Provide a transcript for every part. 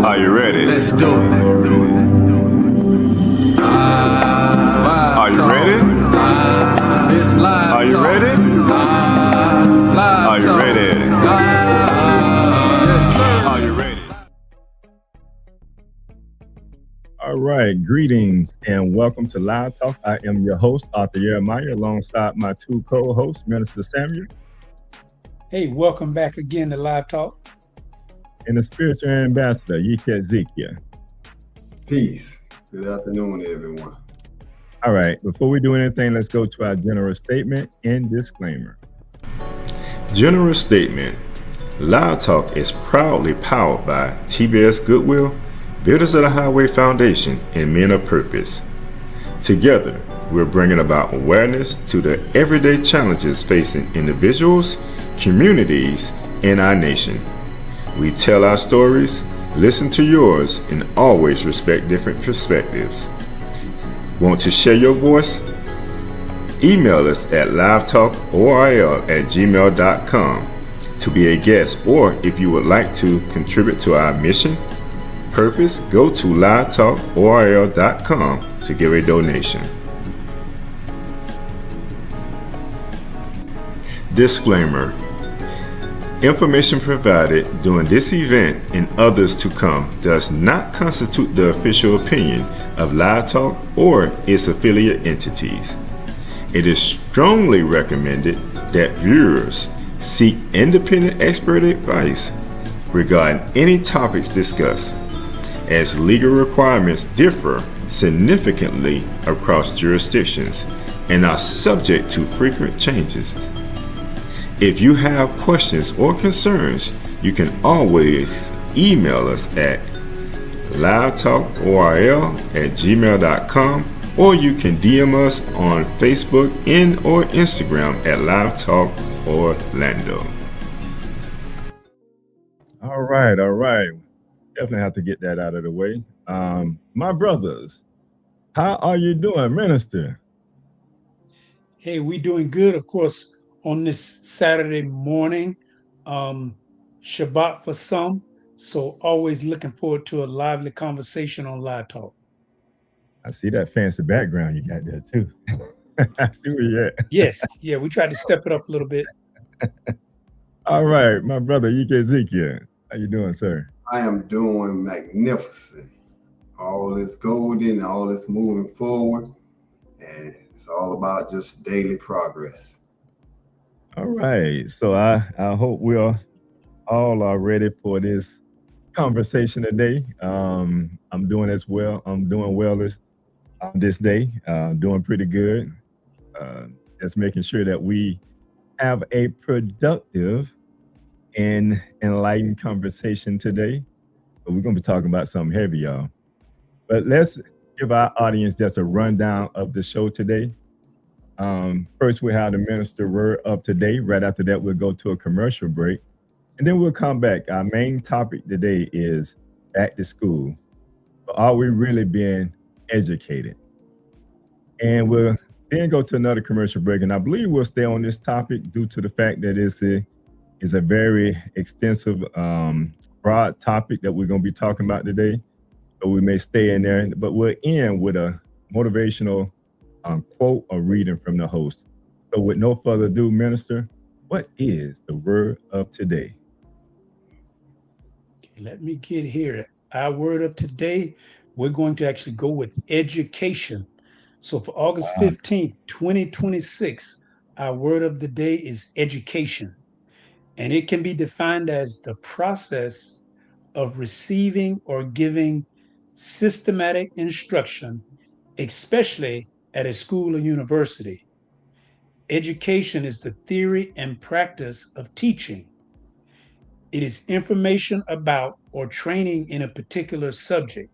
Are you ready? Let's do it. Are you ready? This live Are you talk. ready? Live Are you talk. ready? Yes, sir. Are you ready? All right, greetings and welcome to Live Talk. I am your host, Arthur Jeremiah, alongside my two co-hosts, Minister Samuel Hey, welcome back again to Live Talk. and the spiritual ambassador, Yike Ezekiel. Peace. Good afternoon, everyone. All right, before we do anything, let's go to our general statement and disclaimer. General statement. Live Talk is proudly powered by TBS Goodwill, Builders of the Highway Foundation, and Men of Purpose. Together, we're bringing about awareness to the everyday challenges facing individuals, communities, and our nation. We tell our stories, listen to yours, and always respect different perspectives. Want to share your voice? Email us at livetalkorl@gmail.com to be a guest, or if you would like to contribute to our mission, purpose, go to livetalkorl.com to give a donation. Disclaimer. Information provided during this event and others to come does not constitute the official opinion of Live Talk or its affiliate entities. It is strongly recommended that viewers seek independent expert advice regarding any topics discussed, as legal requirements differ significantly across jurisdictions and are subject to frequent changes. If you have questions or concerns, you can always email us at livetalkorl@gmail.com, or you can DM us on Facebook and or Instagram at Live Talk Orlando. All right. Definitely have to get that out of the way. My brothers, how are you doing, Minister? Hey, we doing good, of course, on this Saturday morning. Shabbat for some. So always looking forward to a lively conversation on Live Talk. I see that fancy background you got there too. I see where you're at. Yes, yeah, we tried to step it up a little bit. All right, my brother Yike Ezekiel. How you doing, sir? I am doing magnificent. All is golden, all is moving forward, and it's all about just daily progress. All right. So I hope we all are ready for this conversation today. I'm doing as well. I'm doing well this day. Doing pretty good. Just making sure that we have a productive and enlightened conversation today. But we're going to be talking about something heavy, y'all. But let's give our audience just a rundown of the show today. First, we have the minister word of today. Right after that, we'll go to a commercial break. And then we'll come back. Our main topic today is back to school. But are we really being educated? And we'll then go to another commercial break. And I believe we'll stay on this topic due to the fact that it's a very extensive, broad topic that we're going to be talking about today. So we may stay in there, but we'll end with a motivational quote or reading from the host. So with no further ado, Minister, what is the word of today? Okay, let me get here. Our word of today, we're going to actually go with education. So for August 15th, 2026, our word of the day is education. And it can be defined as the process of receiving or giving systematic instruction, especially at a school or university. Education is the theory and practice of teaching. It is information about or training in a particular subject.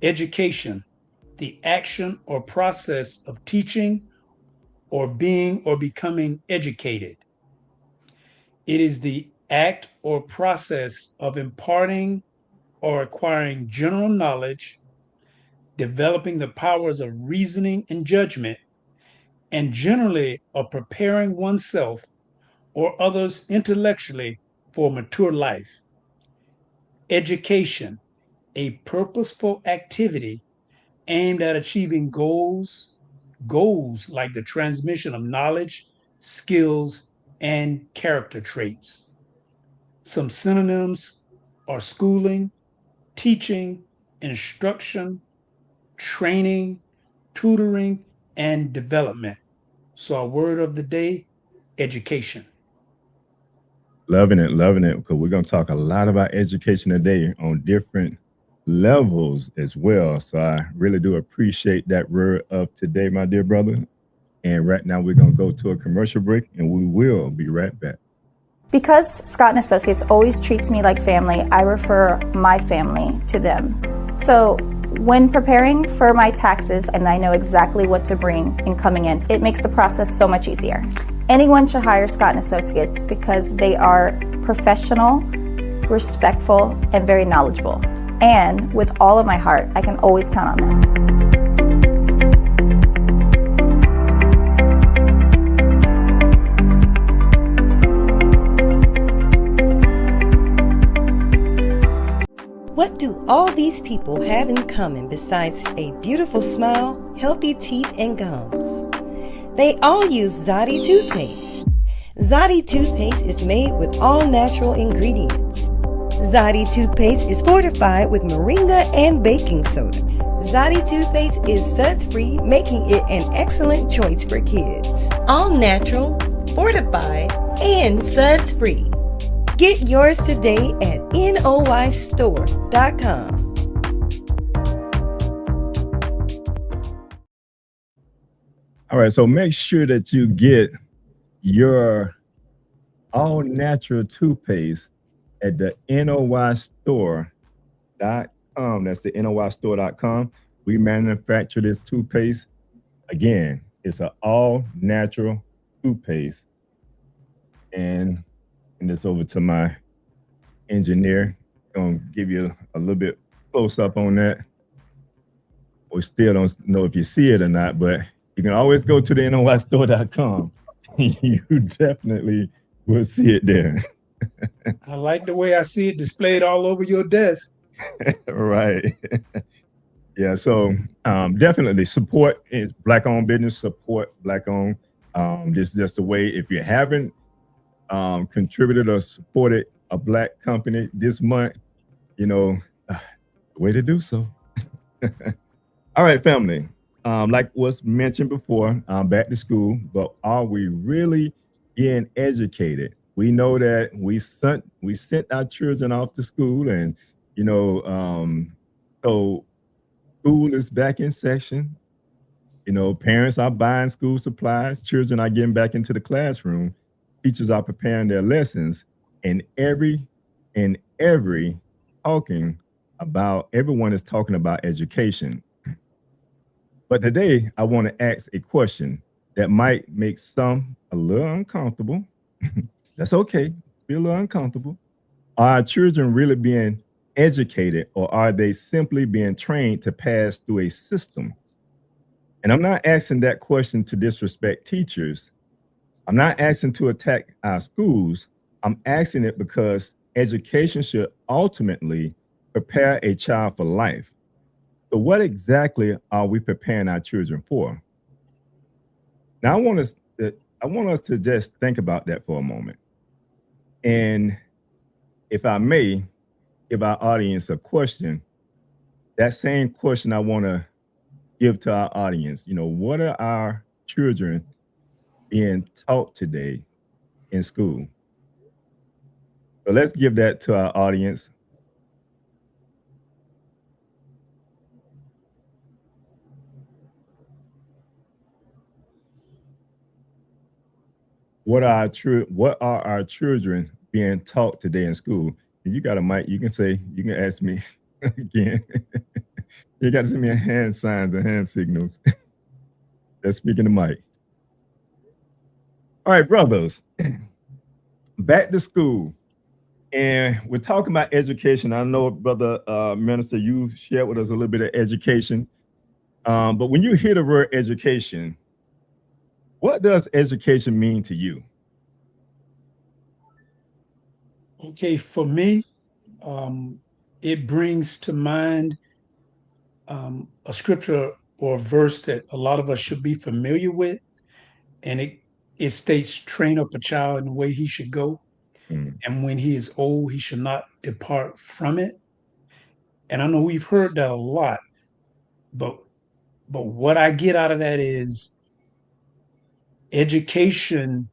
Education, the action or process of teaching or being or becoming educated. It is the act or process of imparting or acquiring general knowledge, developing the powers of reasoning and judgment, and generally of preparing oneself or others intellectually for mature life. Education, a purposeful activity aimed at achieving goals like the transmission of knowledge, skills, and character traits. Some synonyms are schooling, teaching, instruction, training, tutoring, and development. So our word of the day, education. Loving it, because we're going to talk a lot about education today on different levels as well. So I really do appreciate that word of today, my dear brother. And right now we're going to go to a commercial break, and we will be right back. Because Scott and Associates always treats me like family, I refer my family to them. So when preparing for my taxes and I know exactly what to bring in coming in, it makes the process so much easier. Anyone should hire Scott and Associates because they are professional, respectful, and very knowledgeable. And with all of my heart, I can always count on them. What do all these people have in common besides a beautiful smile, healthy teeth, and gums? They all use Zodi toothpaste. Zodi toothpaste is made with all natural ingredients. Zodi toothpaste is fortified with moringa and baking soda. Zodi toothpaste is suds-free, making it an excellent choice for kids. All natural, fortified, and suds-free. Get yours today at noystore.com. All right, so make sure that you get your all-natural toothpaste at the noystore.com. That's the noystore.com. We manufacture this toothpaste. Again, it's an all-natural toothpaste. And this over to my engineer. Gonna give you a little bit close up on that. We still don't know if you see it or not, but you can always go to the noystore.com. You definitely will see it there. I like the way I see it displayed all over your desk. Right. Yeah, so definitely support is Black-owned business, support Black-owned. This is just the way, if you haven't contributed or supported a Black company this month, the way to do so. All right, family. Like was mentioned before, back to school, but are we really getting educated? We know that we sent our children off to school, and so school is back in session. Parents are buying school supplies, children are getting back into the classroom, teachers are preparing their lessons, and everyone is talking about education. But today, I want to ask a question that might make some a little uncomfortable. That's okay. Be a little uncomfortable. Are our children really being educated, or are they simply being trained to pass through a system? And I'm not asking that question to disrespect teachers. I'm not asking to attack our schools. I'm asking it because education should ultimately prepare a child for life. So what exactly are we preparing our children for? Now, I want us to just think about that for a moment. And if I may give our audience a question, that same question I want to give to our audience. What are our children being taught today in school? So let's give that to our audience. What are our children being taught today in school? If you got a mic, you can ask me again. You got to send me a hand signs and hand signals. That's speaking the mic. All right, brothers, back to school. And we're talking about education. I know, Brother Minister, you shared with us a little bit of education. But when you hear the word education, what does education mean to you? Okay, for me, it brings to mind a scripture or a verse that a lot of us should be familiar with, and it states, "Train up a child in the way he should go, Mm. and when he is old, he should not depart from it." And I know we've heard that a lot, but what I get out of that is education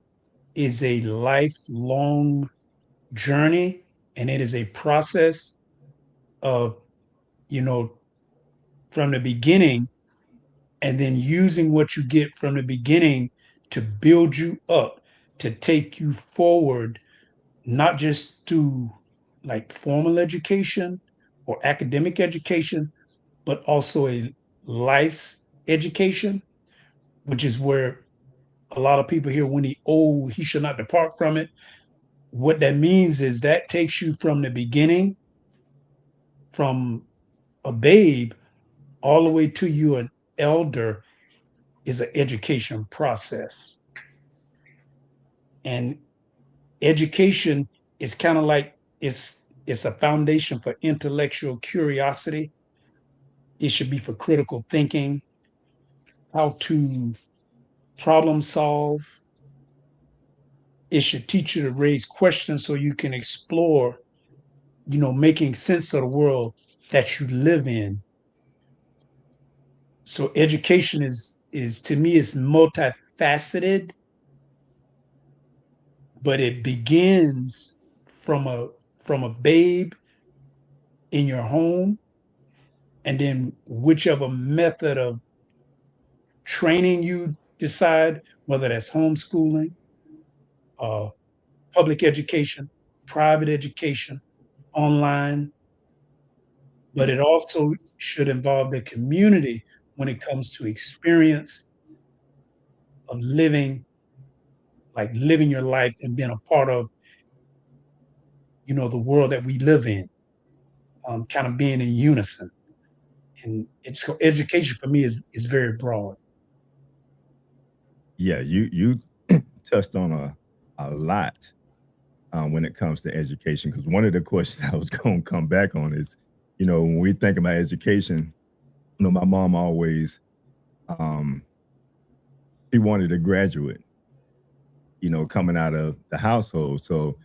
is a lifelong journey, and it is a process of, you know, from the beginning, and then using what you get from the beginning to build you up, to take you forward, not just through like formal education or academic education, but also a life's education, which is where a lot of people hear, when he old, he should not depart from it. What that means is that takes you from the beginning, from a babe, all the way to you an elder, is an education process. And education is kind of like, it's a foundation for intellectual curiosity. It should be for critical thinking, how to problem solve. It should teach you to raise questions so you can explore, making sense of the world that you live in. So education is to me, is multifaceted, but it begins from a babe in your home, and then whichever method of training you decide, whether that's homeschooling, uh, public education, private education, online, but it also should involve the community when it comes to experience of living, like living your life and being a part of, the world that we live in, kind of being in unison. And it's education for me is very broad. Yeah, you touched on a lot when it comes to education, because one of the questions I was going to come back on is, when we think about education, my mom always, um, she wanted a graduate, coming out of the household. So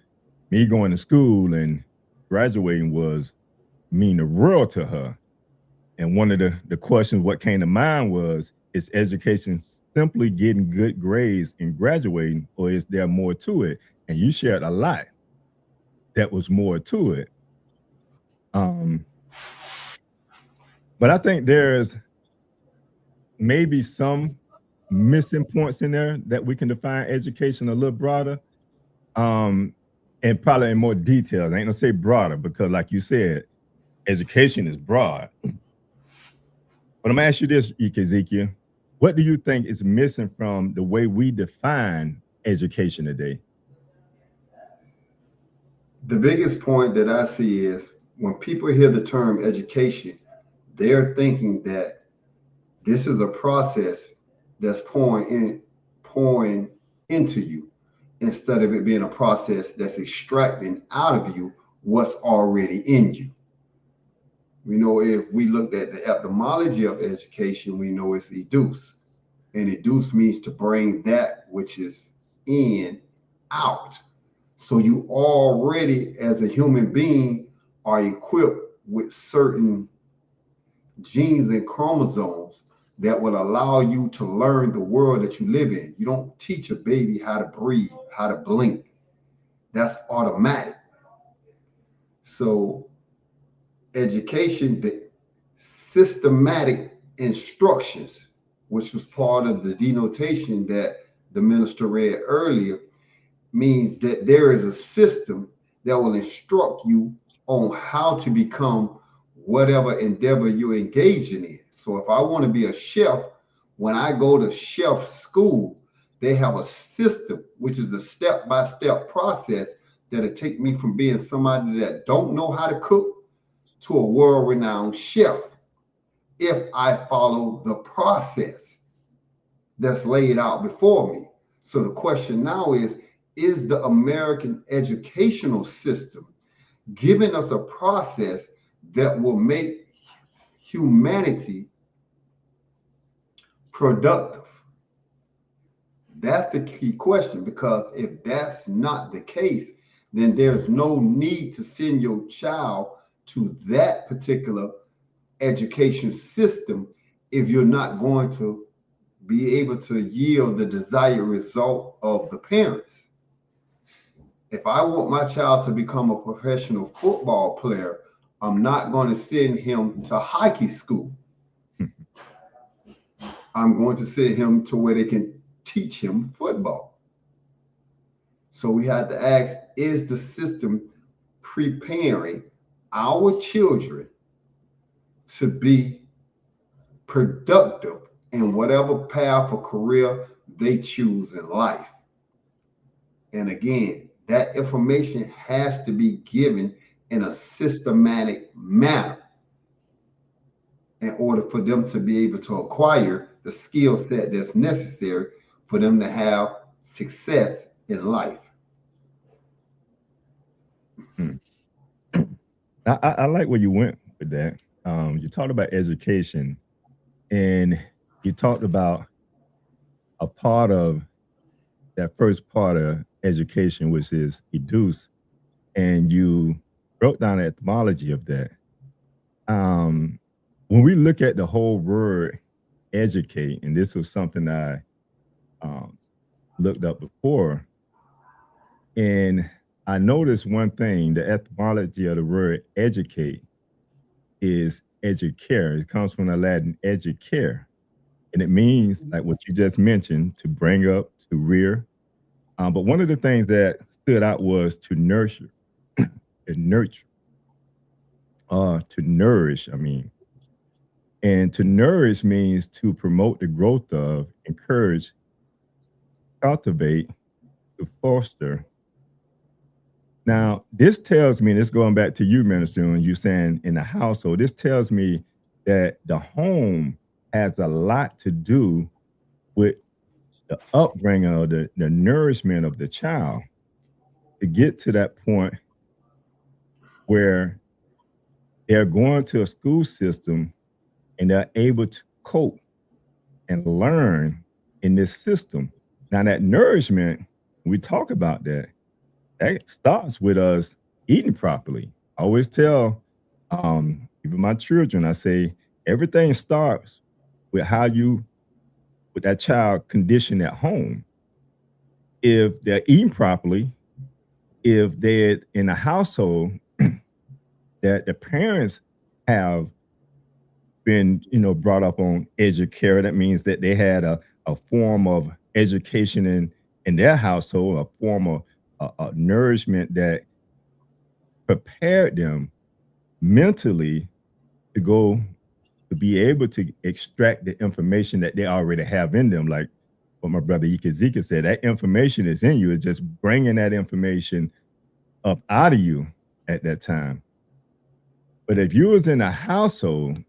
me going to school and graduating was mean the world to her. And one of the questions what came to mind was, is education simply getting good grades and graduating, or is there more to it? And you shared a lot that was more to it. But I think there's maybe some missing points in there that we can define education a little broader, and probably in more details. I ain't gonna say broader, because like you said, education is broad. But I'm gonna ask you this, Ezekiel. What do you think is missing from the way we define education today? The biggest point that I see is when people hear the term education, they're thinking that this is a process that's pouring into you, instead of it being a process that's extracting out of you what's already in you. We know, if we looked at the etymology of education, we know it's educe. And educe means to bring that which is in out. So you already, as a human being, are equipped with certain genes and chromosomes that will allow you to learn the world that you live in. You don't teach a baby how to breathe, how to blink. That's automatic. So education, the systematic instructions, which was part of the denotation that the minister read earlier, means that there is a system that will instruct you on how to become whatever endeavor you're engaging in. So if I want to be a chef, when I go to chef school, they have a system, which is a step-by-step process that'll take me from being somebody that don't know how to cook to a world-renowned chef, if I follow the process that's laid out before me. So the question now is the American educational system giving us a process that will make humanity productive? That's the key question, because if that's not the case, then there's no need to send your child to that particular education system if you're not going to be able to yield the desired result of the parents. If I want my child to become a professional football player, I'm not going to send him to hockey school. I'm going to send him to where they can teach him football. So we have to ask, is the system preparing our children to be productive in whatever path or career they choose in life? And again, that information has to be given in a systematic manner in order for them to be able to acquire the skill set that's necessary for them to have success in life. I like where you went with that. You talked about education, and you talked about a part of that first part of education, which is educe, and you broke down the etymology of that. When we look at the whole word educate, and this was something I looked up before, and I noticed one thing: the etymology of the word educate is educare. It comes from the Latin educare, and it means, like what you just mentioned, to bring up, to rear. But one of the things that stood out was to nurture, to nurture, to nourish. I mean, and to nourish means to promote the growth of, encourage, cultivate, to foster. Now, this tells me, this going back to you, Minister, when you saying in the household, this tells me that the home has a lot to do with the upbringing or the nourishment of the child to get to that point where they're going to a school system and they're able to cope and learn in this system. Now, that nourishment, we talk about that starts with us eating properly. I always tell even my children, I say, everything starts with how you, with that child conditioned at home. If they're eating properly, if they're in a household that the parents have been, brought up on educare, that means that they had a form of education in their household, a form of nourishment that prepared them mentally to go to be able to extract the information that they already have in them. Like what my brother Ezekiel said, that information is in you. It's just bringing that information up out of you at that time. But if you was in a household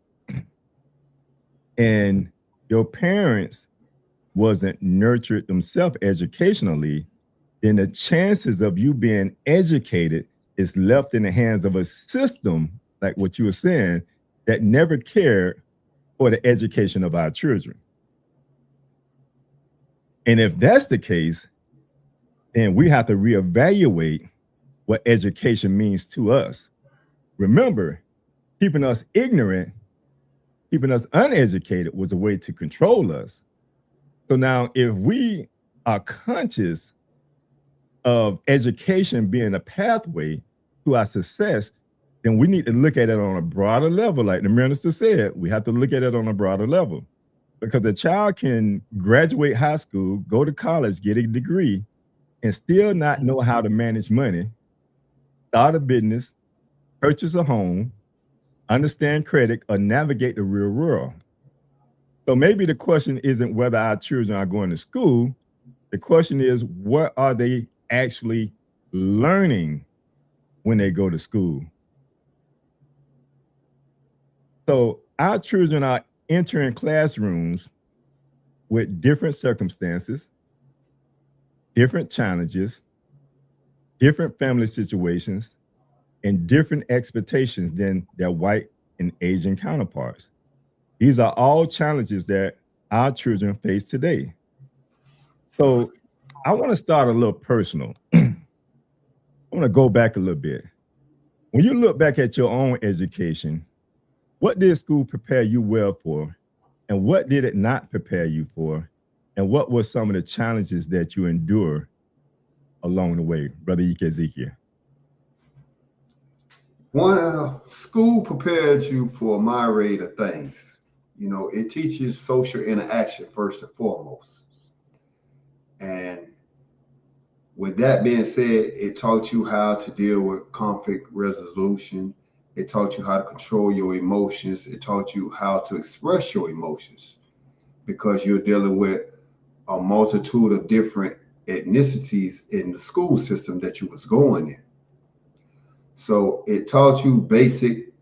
and your parents wasn't nurtured themselves educationally, then the chances of you being educated is left in the hands of a system, like what you were saying, that never cared for the education of our children. And if that's the case, then we have to reevaluate what education means to us. Remember, keeping us ignorant, keeping us uneducated was a way to control us. So now if we are conscious of education being a pathway to our success, then we need to look at it on a broader level. Like the minister said, we have to look at it on a broader level, because a child can graduate high school, go to college, get a degree, and still not know how to manage money, start a business, purchase a home, understand credit, or navigate the real world. So maybe the question isn't whether our children are going to school. The question is, what are they actually learning when they go to school? So our children are entering classrooms with different circumstances, different challenges, different family situations, and different expectations than their white and Asian counterparts. These are all challenges that our children face today. So I want to start a little personal. I want to go back a little bit. When you look back at your own education, what did school prepare you well for? And what did it not prepare you for? And what were some of the challenges that you endured along the way, Brother Ike Ezekiel? School prepares you for a myriad of things. You know, it teaches social interaction first and foremost. And with that being said, it taught you how to deal with conflict resolution. It taught you how to control your emotions. It taught you how to express your emotions, because you're dealing with a multitude of different ethnicities in the school system that you was going in. So it taught you basic,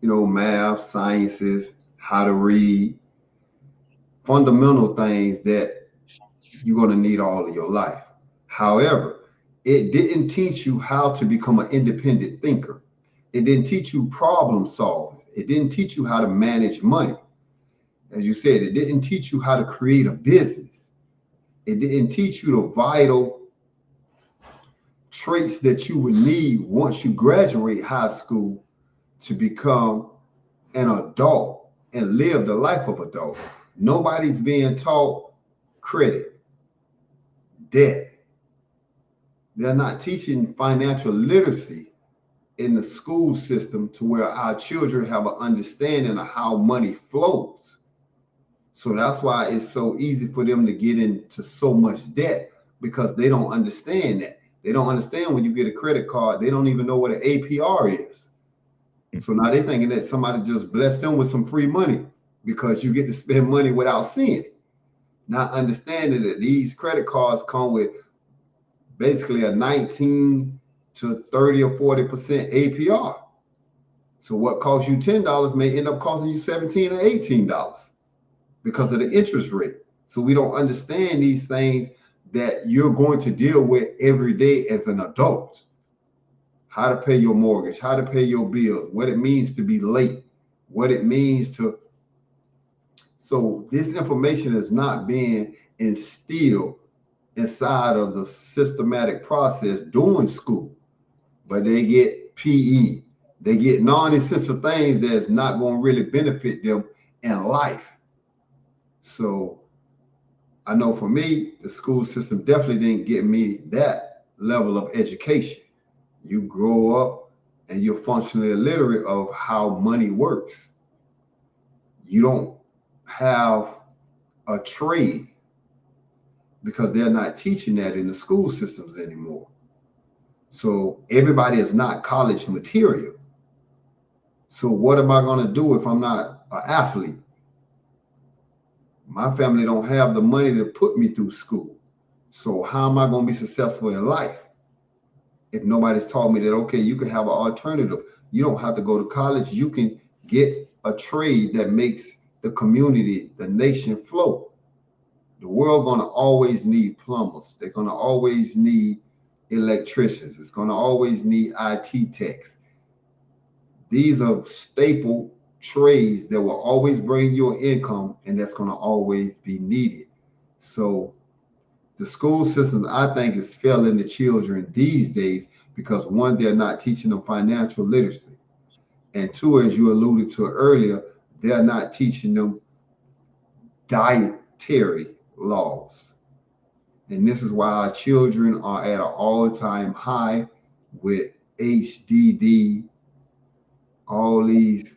math, sciences, how to read, fundamental things that you're going to need all of your life. However, it didn't teach you how to become an independent thinker. It didn't teach you problem solving. It didn't teach you how to manage money. As you said, it didn't teach you how to create a business. It didn't teach you the vital traits that you would need once you graduate high school to become an adult and live the life of adult. Nobody's being taught credit, debt. They're not teaching financial literacy in the school system to where our children have an understanding of how money flows. So that's why it's so easy for them to get into so much debt, because they don't understand that. They don't understand when you get a credit card, they don't even know what an APR is. So now they're thinking that somebody just blessed them with some free money because you get to spend money without seeing it. Not understanding that these credit cards come with basically a 19 to 30 or 40% APR. So what costs you $10 may end up costing you $17 or $18 because of the interest rate. So we don't understand these things that you're going to deal with every day as an adult. How to pay your mortgage, how to pay your bills, what it means to be late, what it means to. So this information is not being instilled inside of the systematic process during school, but they get PE, they get non-essential things that's not going to really benefit them in life. So I know for me, the school system definitely didn't get me that level of education. You grow up and you're functionally illiterate of how money works. You don't have a trade because they're not teaching that in the school systems anymore. So everybody is not college material. So what am I going to do if I'm not an athlete? My family don't have the money to put me through school. So how am I going to be successful in life if nobody's taught me that, okay, you can have an alternative. You don't have to go to college. You can get a trade that makes the community, the nation float. The world going to always need plumbers. They're going to always need electricians. It's going to always need IT techs. These are staple trades that will always bring you an income, and that's going to always be needed. So the school system, I think, is failing the children these days because, one, they're not teaching them financial literacy. And two, as you alluded to earlier, they're not teaching them dietary laws. And this is why our children are at an all-time high with HDD, all these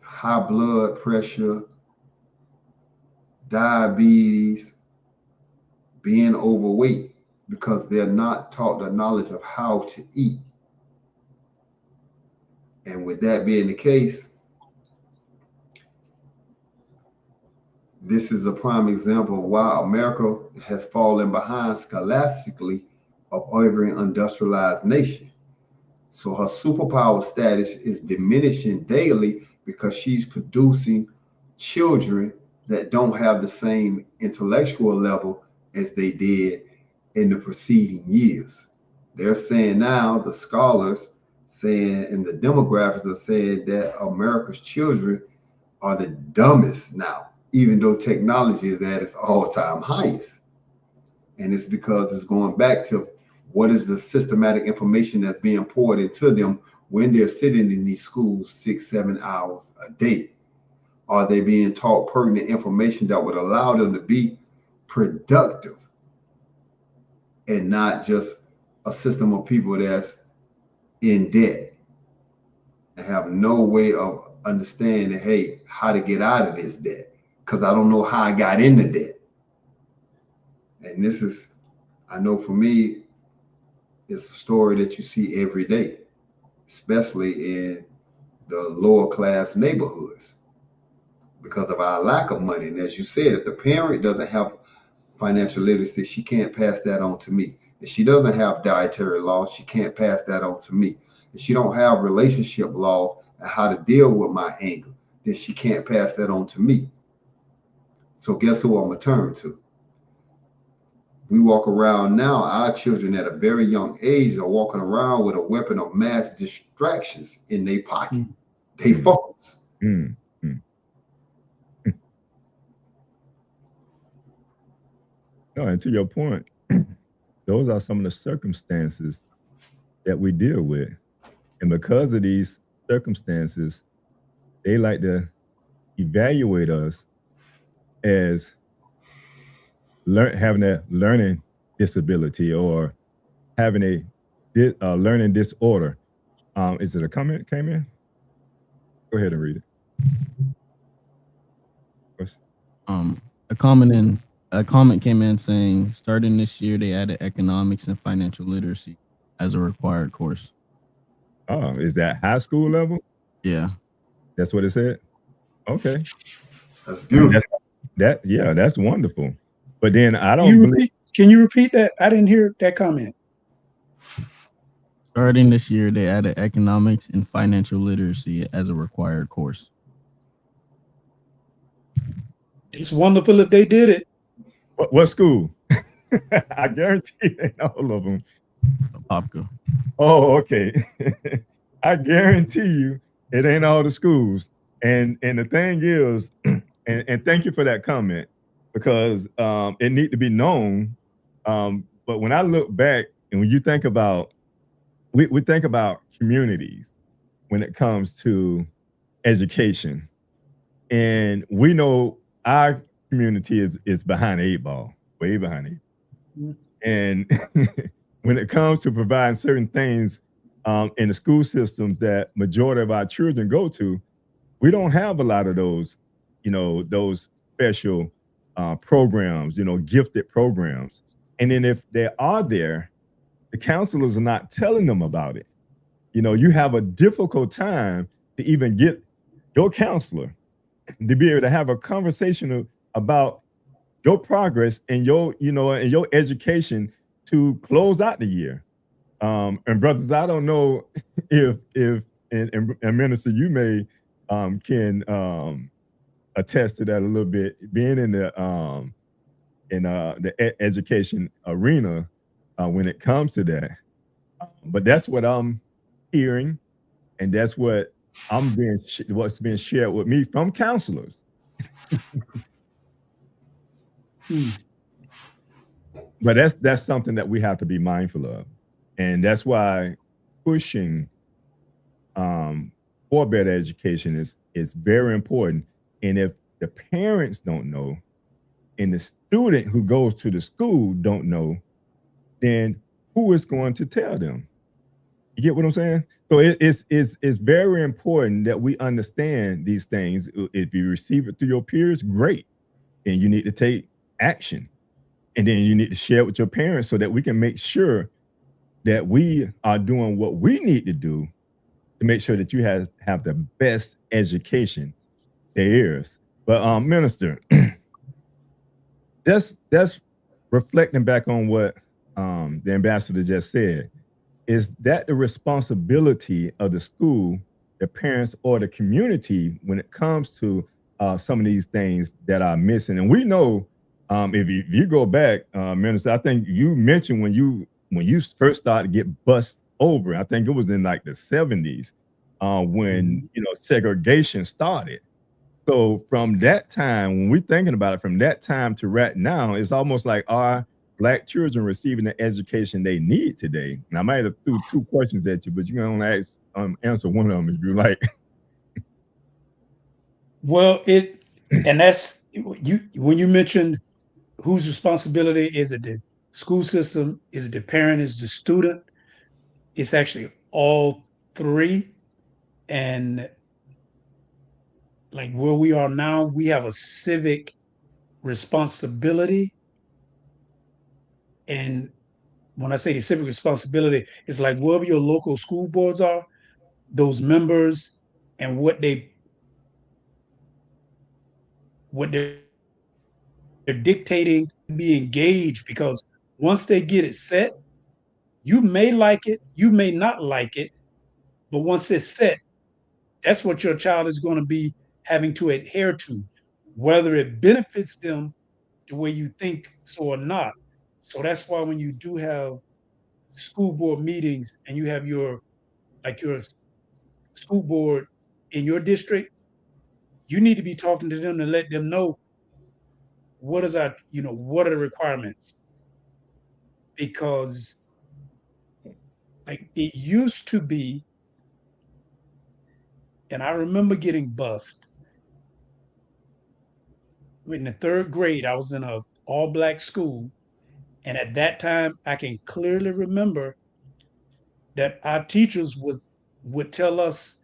high blood pressure, diabetes, being overweight, because they're not taught the knowledge of how to eat. And with that being the case, this is a prime example of why America has fallen behind scholastically of every industrialized nation. So her superpower status is diminishing daily because she's producing children that don't have the same intellectual level as they did in the preceding years. They're saying now, the scholars saying, and the demographics are saying that America's children are the dumbest now, even though technology is at its all-time highest. And it's because it's going back to what is the systematic information that's being poured into them when they're sitting in these schools 6-7 hours a day. Are they being taught pertinent information that would allow them to be productive and not just a system of people that's in debt and have no way of understanding, hey, how to get out of this debt, because I don't know how I got into debt. And this is, I know for me, it's a story that you see every day, especially in the lower class neighborhoods, because of our lack of money. And as you said, if the parent doesn't have financial literacy, she can't pass that on to me. If she doesn't have dietary laws, she can't pass that on to me. If she don't have relationship laws and how to deal with my anger, then she can't pass that on to me. So guess who I'm gonna turn to? We walk around now, our children at a very young age are walking around with a weapon of mass distractions in their pocket, their phones. No, and to your point, those are some of the circumstances that we deal with. And because of these circumstances, they like to evaluate us as having a learning disability or having a learning disorder. Is it a comment came in? Go ahead and read it. A comment came in saying, starting this year, they added economics and financial literacy as a required course. Oh, is that high school level? Yeah. That's what it said? Okay. That's beautiful. That's wonderful. But then I don't Can you repeat that? I didn't hear that comment. Starting this year, they added economics and financial literacy as a required course. It's wonderful if they did it. What school? I guarantee it ain't all of them. Popka. Oh, okay. I guarantee you it ain't all the schools. And the thing is, and thank you for that comment, because it need to be known. But when I look back and when you think about, we think about communities when it comes to education, and we know our community is behind the 8 ball, way behind it. And when it comes to providing certain things in the school systems that majority of our children go to, we don't have a lot of those, those special programs, gifted programs. And then if they are there, the counselors are not telling them about it. You have a difficult time to even get your counselor to be able to have a conversation about your progress and your education to close out the year. And brothers, I don't know if and Minister, you may can attest to that a little bit, being in the education arena when it comes to that. But that's what I'm hearing, and that's what what's being shared with me from counselors. But that's something that we have to be mindful of, and that's why pushing for better education is very important. And if the parents don't know, and the student who goes to the school don't know, then who is going to tell them? You get what I'm saying? So it's very important that we understand these things. If you receive it through your peers, great. And you need to take action. And then you need to share it with your parents so that we can make sure that we are doing what we need to do to make sure that you have the best education there is. But Minister, that's reflecting back on what the ambassador just said. Is that the responsibility of the school, the parents, or the community when it comes to some of these things that are missing? And we know, if you go back, Minister, I think you mentioned when you first started to get bust over. I think it was in like the 70s when segregation started. So from that time, when we're thinking about it, from that time to right now, it's almost like are Black children receiving the education they need today? Now, I might have threw two questions at you, but you're gonna answer one of them if you like. Well, and that's you when you mentioned whose responsibility is it, the school system, is it the parent, is it the student? It's actually all three. And like where we are now, we have a civic responsibility. And when I say the civic responsibility, it's like wherever your local school boards are, those members and what they're dictating, be engaged, because once they get it set, you may like it, you may not like it, but once it's set, that's what your child is going to be having to adhere to, whether it benefits them the way you think so or not. So that's why when you do have school board meetings and you have your school board in your district, you need to be talking to them to let them know what are the requirements. Because like it used to be, and I remember getting bused. In the third grade, I was in a all-Black school, and at that time, I can clearly remember that our teachers would tell us,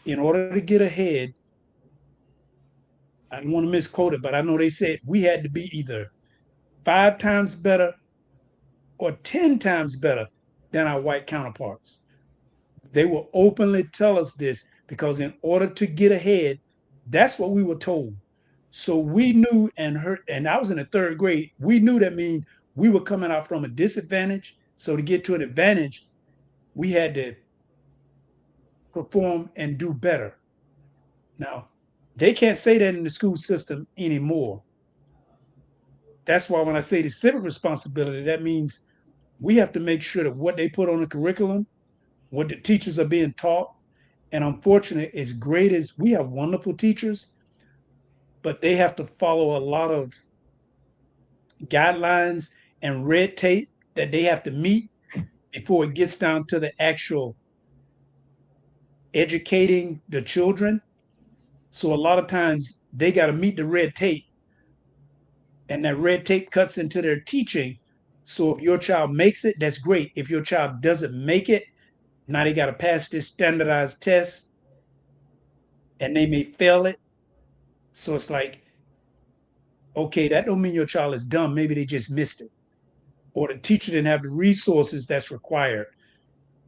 in order to get ahead, I don't want to misquote it, but I know they said we had to be either 5 times better or 10 times better than our white counterparts. They will openly tell us this because in order to get ahead, that's what we were told. So we knew and I was in the third grade, we knew that mean we were coming out from a disadvantage. So to get to an advantage, we had to perform and do better. Now, they can't say that in the school system anymore. That's why when I say the civic responsibility, that means we have to make sure that what they put on the curriculum, what the teachers are being taught, and unfortunately, as great as we have wonderful teachers, but they have to follow a lot of guidelines and red tape that they have to meet before it gets down to the actual educating the children. So a lot of times they got to meet the red tape, and that red tape cuts into their teaching. So if your child makes it, that's great. If your child doesn't make it, now they got to pass this standardized test and they may fail it. So it's like, okay, that don't mean your child is dumb. Maybe they just missed it. Or the teacher didn't have the resources that's required.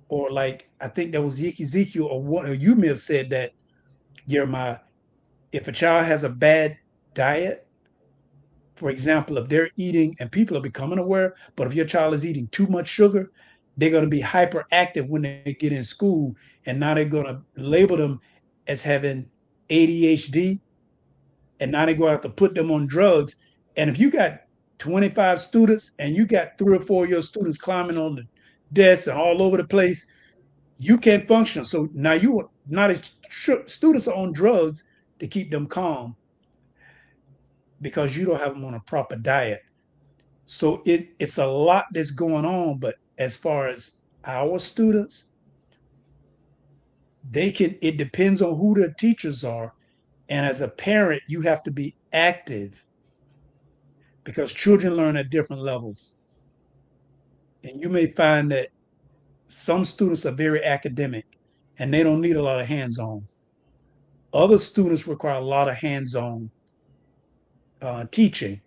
Or like, I think that was Ezekiel or you may have said that, Jeremiah, if a child has a bad diet, for example, if they're eating, and people are becoming aware, but if your child is eating too much sugar, they're going to be hyperactive when they get in school. And now they're going to label them as having ADHD. And now they're going to have to put them on drugs. And if you got 25 students and you got 3 or 4 of your students climbing on the desks and all over the place, you can't function. So now students are on drugs to keep them calm because you don't have them on a proper diet. So it's a lot that's going on. But as far as our students, it depends on who the teachers are. And as a parent, you have to be active because children learn at different levels. And you may find that some students are very academic and they don't need a lot of hands-on. Other students require a lot of hands-on teaching.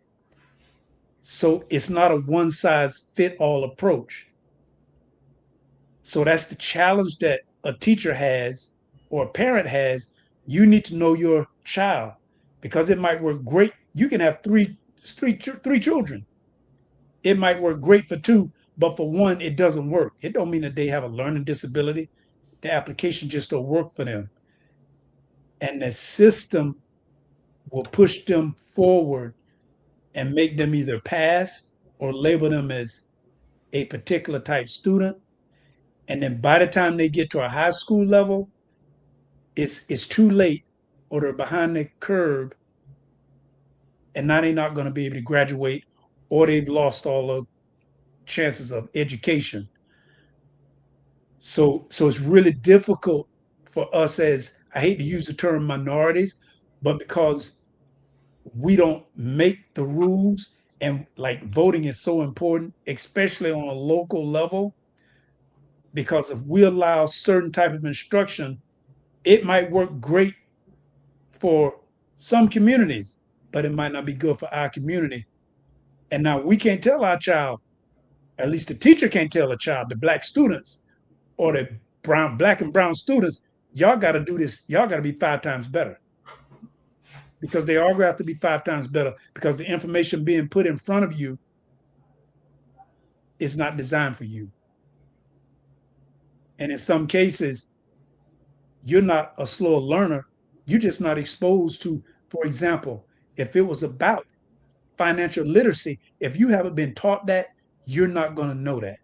So it's not a one-size-fit-all approach. So that's the challenge that a teacher has or a parent has. You need to know your child because it might work great. You can have three children. It might work great for 2, but for 1, it doesn't work. It don't mean that they have a learning disability. The application just don't work for them. And the system will push them forward and make them either pass or label them as a particular type student. And then by the time they get to a high school level, it's too late, or they're behind the curve, and now they're not going to be able to graduate, or they've lost all the chances of education. So it's really difficult for us, as I hate to use the term minorities, but because we don't make the rules, and like voting is so important, especially on a local level, because if we allow certain type of instruction, it might work great for some communities, but it might not be good for our community. And now we can't tell our child, at least the teacher can't tell a child, the black students or the black and brown students, y'all got to do this. Y'all got to be 5 times better, because they all have to be 5 times better, because the information being put in front of you is not designed for you. And in some cases, you're not a slow learner. You're just not exposed to, for example, if it was about financial literacy, if you haven't been taught that, you're not going to know that.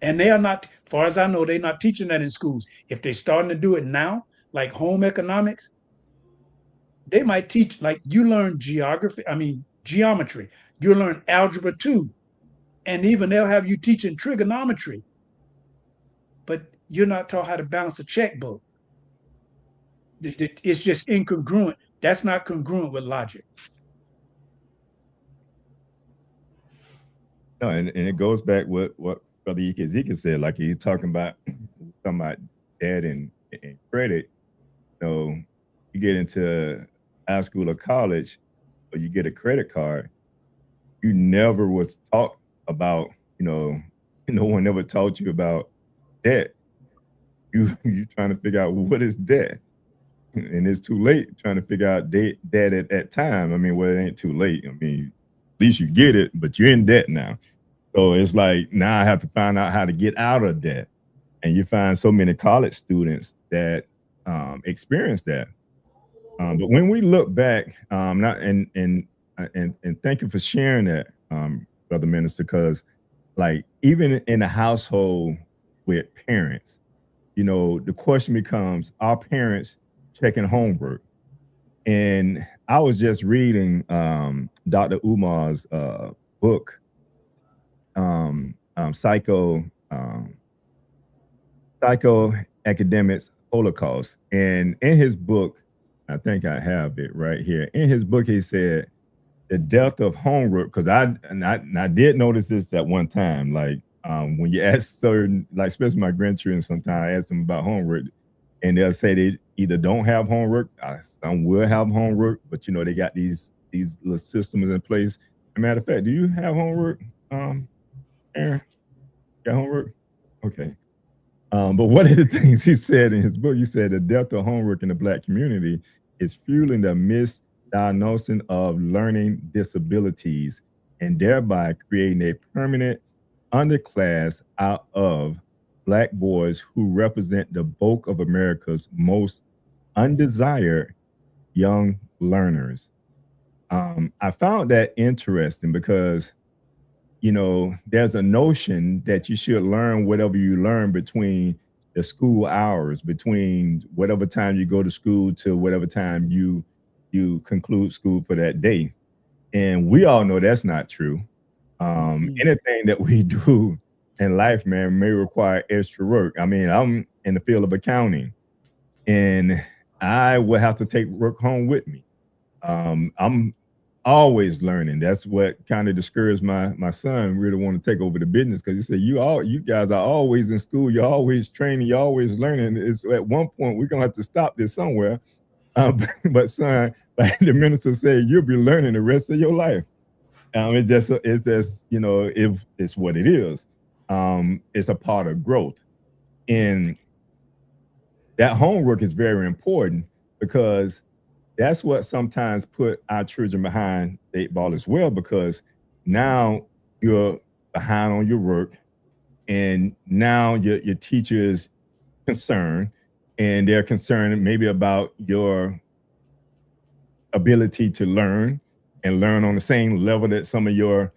And they are not, as far as I know, they're not teaching that in schools. If they're starting to do it now, like home economics, they might teach, like you learn geometry, you learn algebra 2, and even they'll have you teaching trigonometry, but you're not taught how to balance a checkbook. It's just incongruent. That's not congruent with logic. No, and it goes back with what Brother Ezekiel said, like he's talking about debt and credit. You know, you get into high school or college, or you get a credit card, you never was taught about, no one ever taught you about debt. You trying to figure out what is debt. And it's too late trying to figure out debt at that time. I mean, well, it ain't too late. I mean, at least you get it, but you're in debt now. So it's like, now I have to find out how to get out of debt. And you find so many college students that experience that. But when we look back, and thank you for sharing that, Brother Minister, because like even in a household with parents, the question becomes, are parents checking homework? And I was just reading Dr. Umar's book, Psychoacademics Holocaust. And in his book, I think I have it right here. In his book, he said the death of homework, because I did notice this at one time, like when you ask certain, like especially my grandchildren, sometimes I ask them about homework, and they'll say they either don't have homework, some will have homework, but they got these little systems in place. As a matter of fact, do you have homework, Aaron? Got homework? Okay. But one of the things he said in his book, he said the death of homework in the Black community is fueling the misdiagnosing of learning disabilities and thereby creating a permanent underclass out of Black boys who represent the bulk of America's most undesired young learners. I found that interesting because, there's a notion that you should learn whatever you learn between the school hours, between whatever time you go to school to whatever time you conclude school for that day. And we all know that's not true. Anything that we do in life, man, may require extra work. I mean, I'm in the field of accounting, and I will have to take work home with me. I'm always learning. That's what kind of discouraged my son really want to take over the business, because he said, you guys are always in school, you're always training, you're always learning. It's at one point we're gonna have to stop this somewhere. But son, like the minister said, you'll be learning the rest of your life. It's just if it's what it is. It's a part of growth. And that homework is very important, because that's what sometimes put our children behind the 8 ball as well, because now you're behind on your work, and now your teacher is concerned, and they're concerned maybe about your ability to learn and learn on the same level that some of your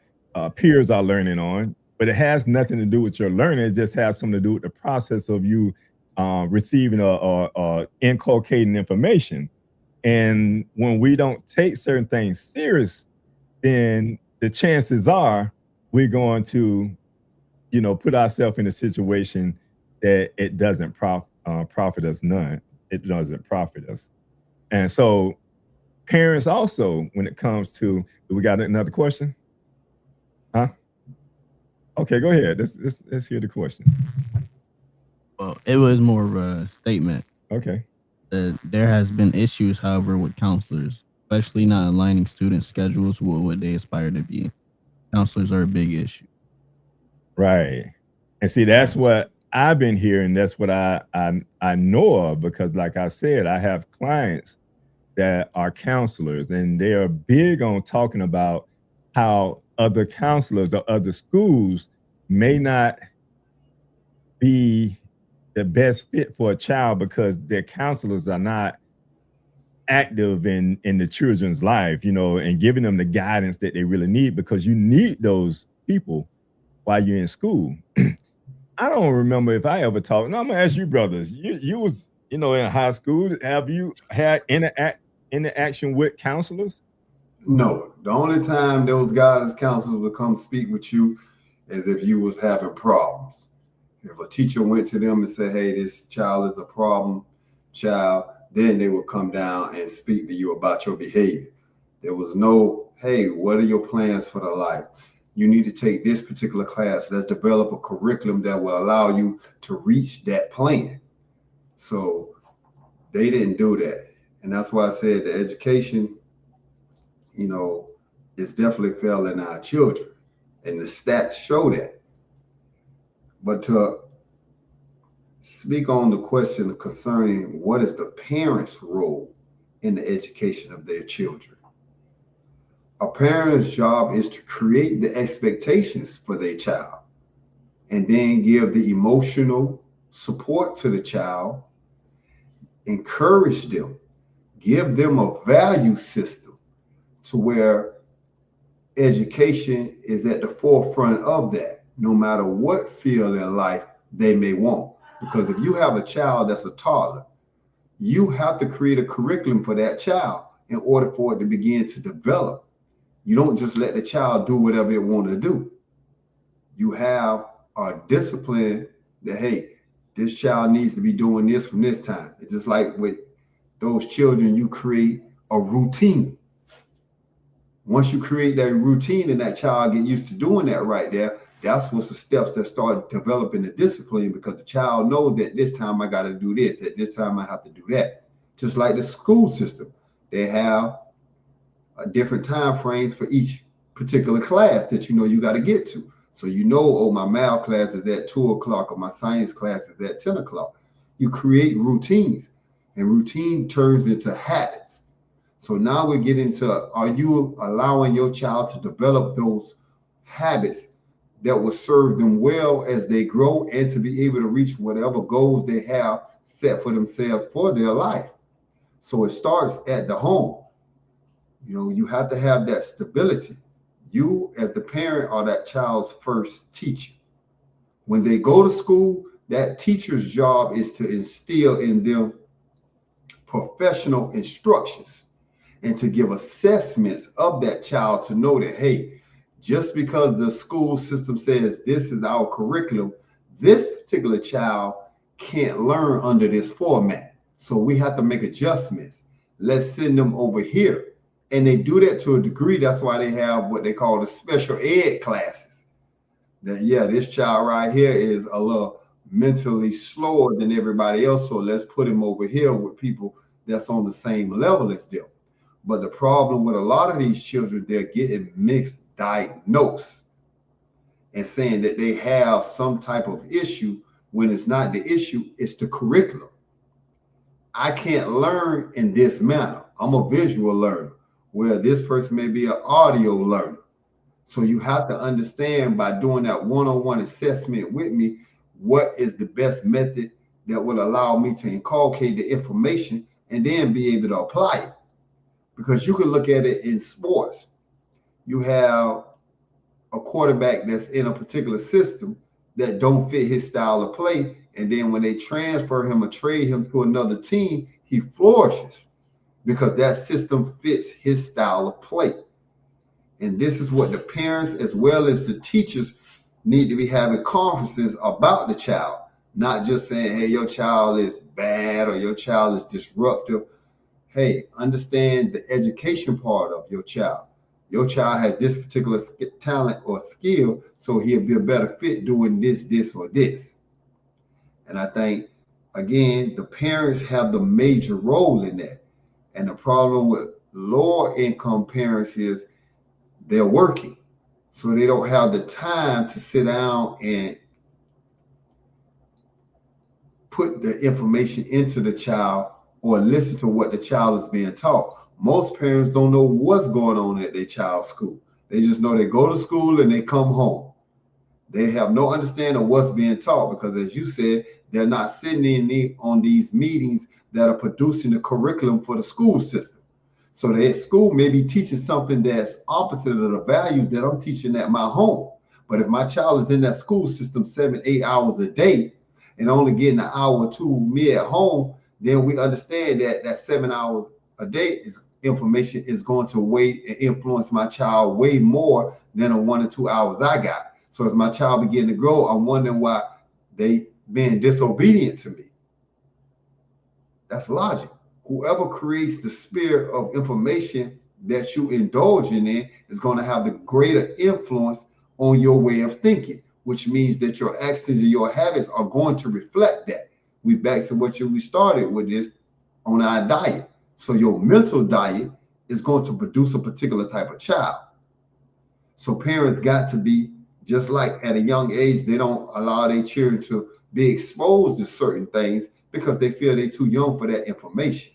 peers are learning on. but it has nothing to do with your learning. It just has something to do with the process of you receiving or inculcating information. And when we don't take certain things serious, then the chances are we're going to, put ourselves in a situation that it doesn't profit us none. It doesn't profit us. And so parents also, when it comes to, do we got another question? Huh? Okay, go ahead. Let's hear the question. Well, it was more of a statement. Okay. There has been issues, however, with counselors, especially not aligning student schedules with what they aspire to be. Counselors are a big issue. Right. And see, that's what I've been hearing. That's what I know of, because like I said, I have clients that are counselors, and they are big on talking about how other counselors or other schools may not be the best fit for a child because their counselors are not active in the children's life, and giving them the guidance that they really need, because you need those people while you're in school. I don't remember if I ever talked. No, I'm gonna ask you, brothers. You was, in high school. Have you had interaction with counselors? No. The only time those guidance counselors would come speak with you is if you was having problems. If a teacher went to them and said, hey, this child is a problem child, then they would come down and speak to you about your behavior. There was no, hey, what are your plans for the life? You need to take this particular class. Let's develop a curriculum that will allow you to reach that plan. So they didn't do that. And that's why I said the education, is definitely failing our children. And the stats show that. But to speak on the question concerning what is the parent's role in the education of their children. A parent's job is to create the expectations for their child and then give the emotional support to the child, encourage them, give them a value system to where education is at the forefront of that, no matter what field in life they may want. Because if you have a child that's a toddler, you have to create a curriculum for that child in order for it to begin to develop. You don't just let the child do whatever it wants to do. You have a discipline that, hey, this child needs to be doing this from this time. It's just like with those children, you create a routine. Once you create that routine and that child get used to doing that right there, that's what's the steps that start developing the discipline, because the child knows that this time I got to do this, at this time I have to do that. Just like the school system, they have different time frames for each particular class that you got to get to. So oh, my math class is at 2 o'clock or my science class is at 10 o'clock. You create routines, and routine turns into habits. So now we get into, are you allowing your child to develop those habits that will serve them well as they grow and to be able to reach whatever goals they have set for themselves for their life? So it starts at the home. You have to have that stability. You as the parent are that child's first teacher. When they go to school, that teacher's job is to instill in them professional instructions and to give assessments of that child to know that, hey, just because the school system says this is our curriculum, this particular child can't learn under this format. So we have to make adjustments. Let's send them over here. And they do that to a degree. That's why they have what they call the special ed classes. That, yeah, this child right here is a little mentally slower than everybody else. So let's put him over here with people that's on the same level as them. But the problem with a lot of these children, they're getting mixed diagnosed and saying that they have some type of issue when it's not the issue, it's the curriculum. I can't learn in this manner. I'm a visual learner, where this person may be an audio learner. So you have to understand, by doing that one-on-one assessment with me, what is the best method that will allow me to inculcate the information and then be able to apply it. Because you can look at it in sports. You have a quarterback that's in a particular system that don't fit his style of play. And then when they transfer him or trade him to another team, he flourishes because that system fits his style of play. And this is what the parents as well as the teachers need to be having conferences about the child, not just saying, hey, your child is bad or your child is disruptive. Hey, understand the education part of your child. Your child has this particular talent or skill, so he'll be a better fit doing this, this, or this. And I think, again, the parents have the major role in that. And the problem with lower income parents is they're working. So they don't have the time to sit down and put the information into the child or listen to what the child is being taught. Most parents don't know what's going on at their child's school. They just know they go to school and they come home. They have no understanding of what's being taught because, as you said, they're not sitting on these meetings that are producing the curriculum for the school system. So the school may be teaching something that's opposite of the values that I'm teaching at my home. But if my child is in that school system 7-8 hours a day and only getting an hour or two me at home, then we understand that that 7 hours a day is information is going to weigh and influence my child way more than a 1 or 2 hours I got. So as my child begin to grow, I'm wondering why they being disobedient to me. That's logic. Whoever creates the spirit of information that you indulging in is going to have the greater influence on your way of thinking, which means that your actions and your habits are going to reflect that. We back to what we started with this on our diet. So your mental diet is going to produce a particular type of child. So parents got to be, just like at a young age, they don't allow their children to be exposed to certain things because they feel they're too young for that information.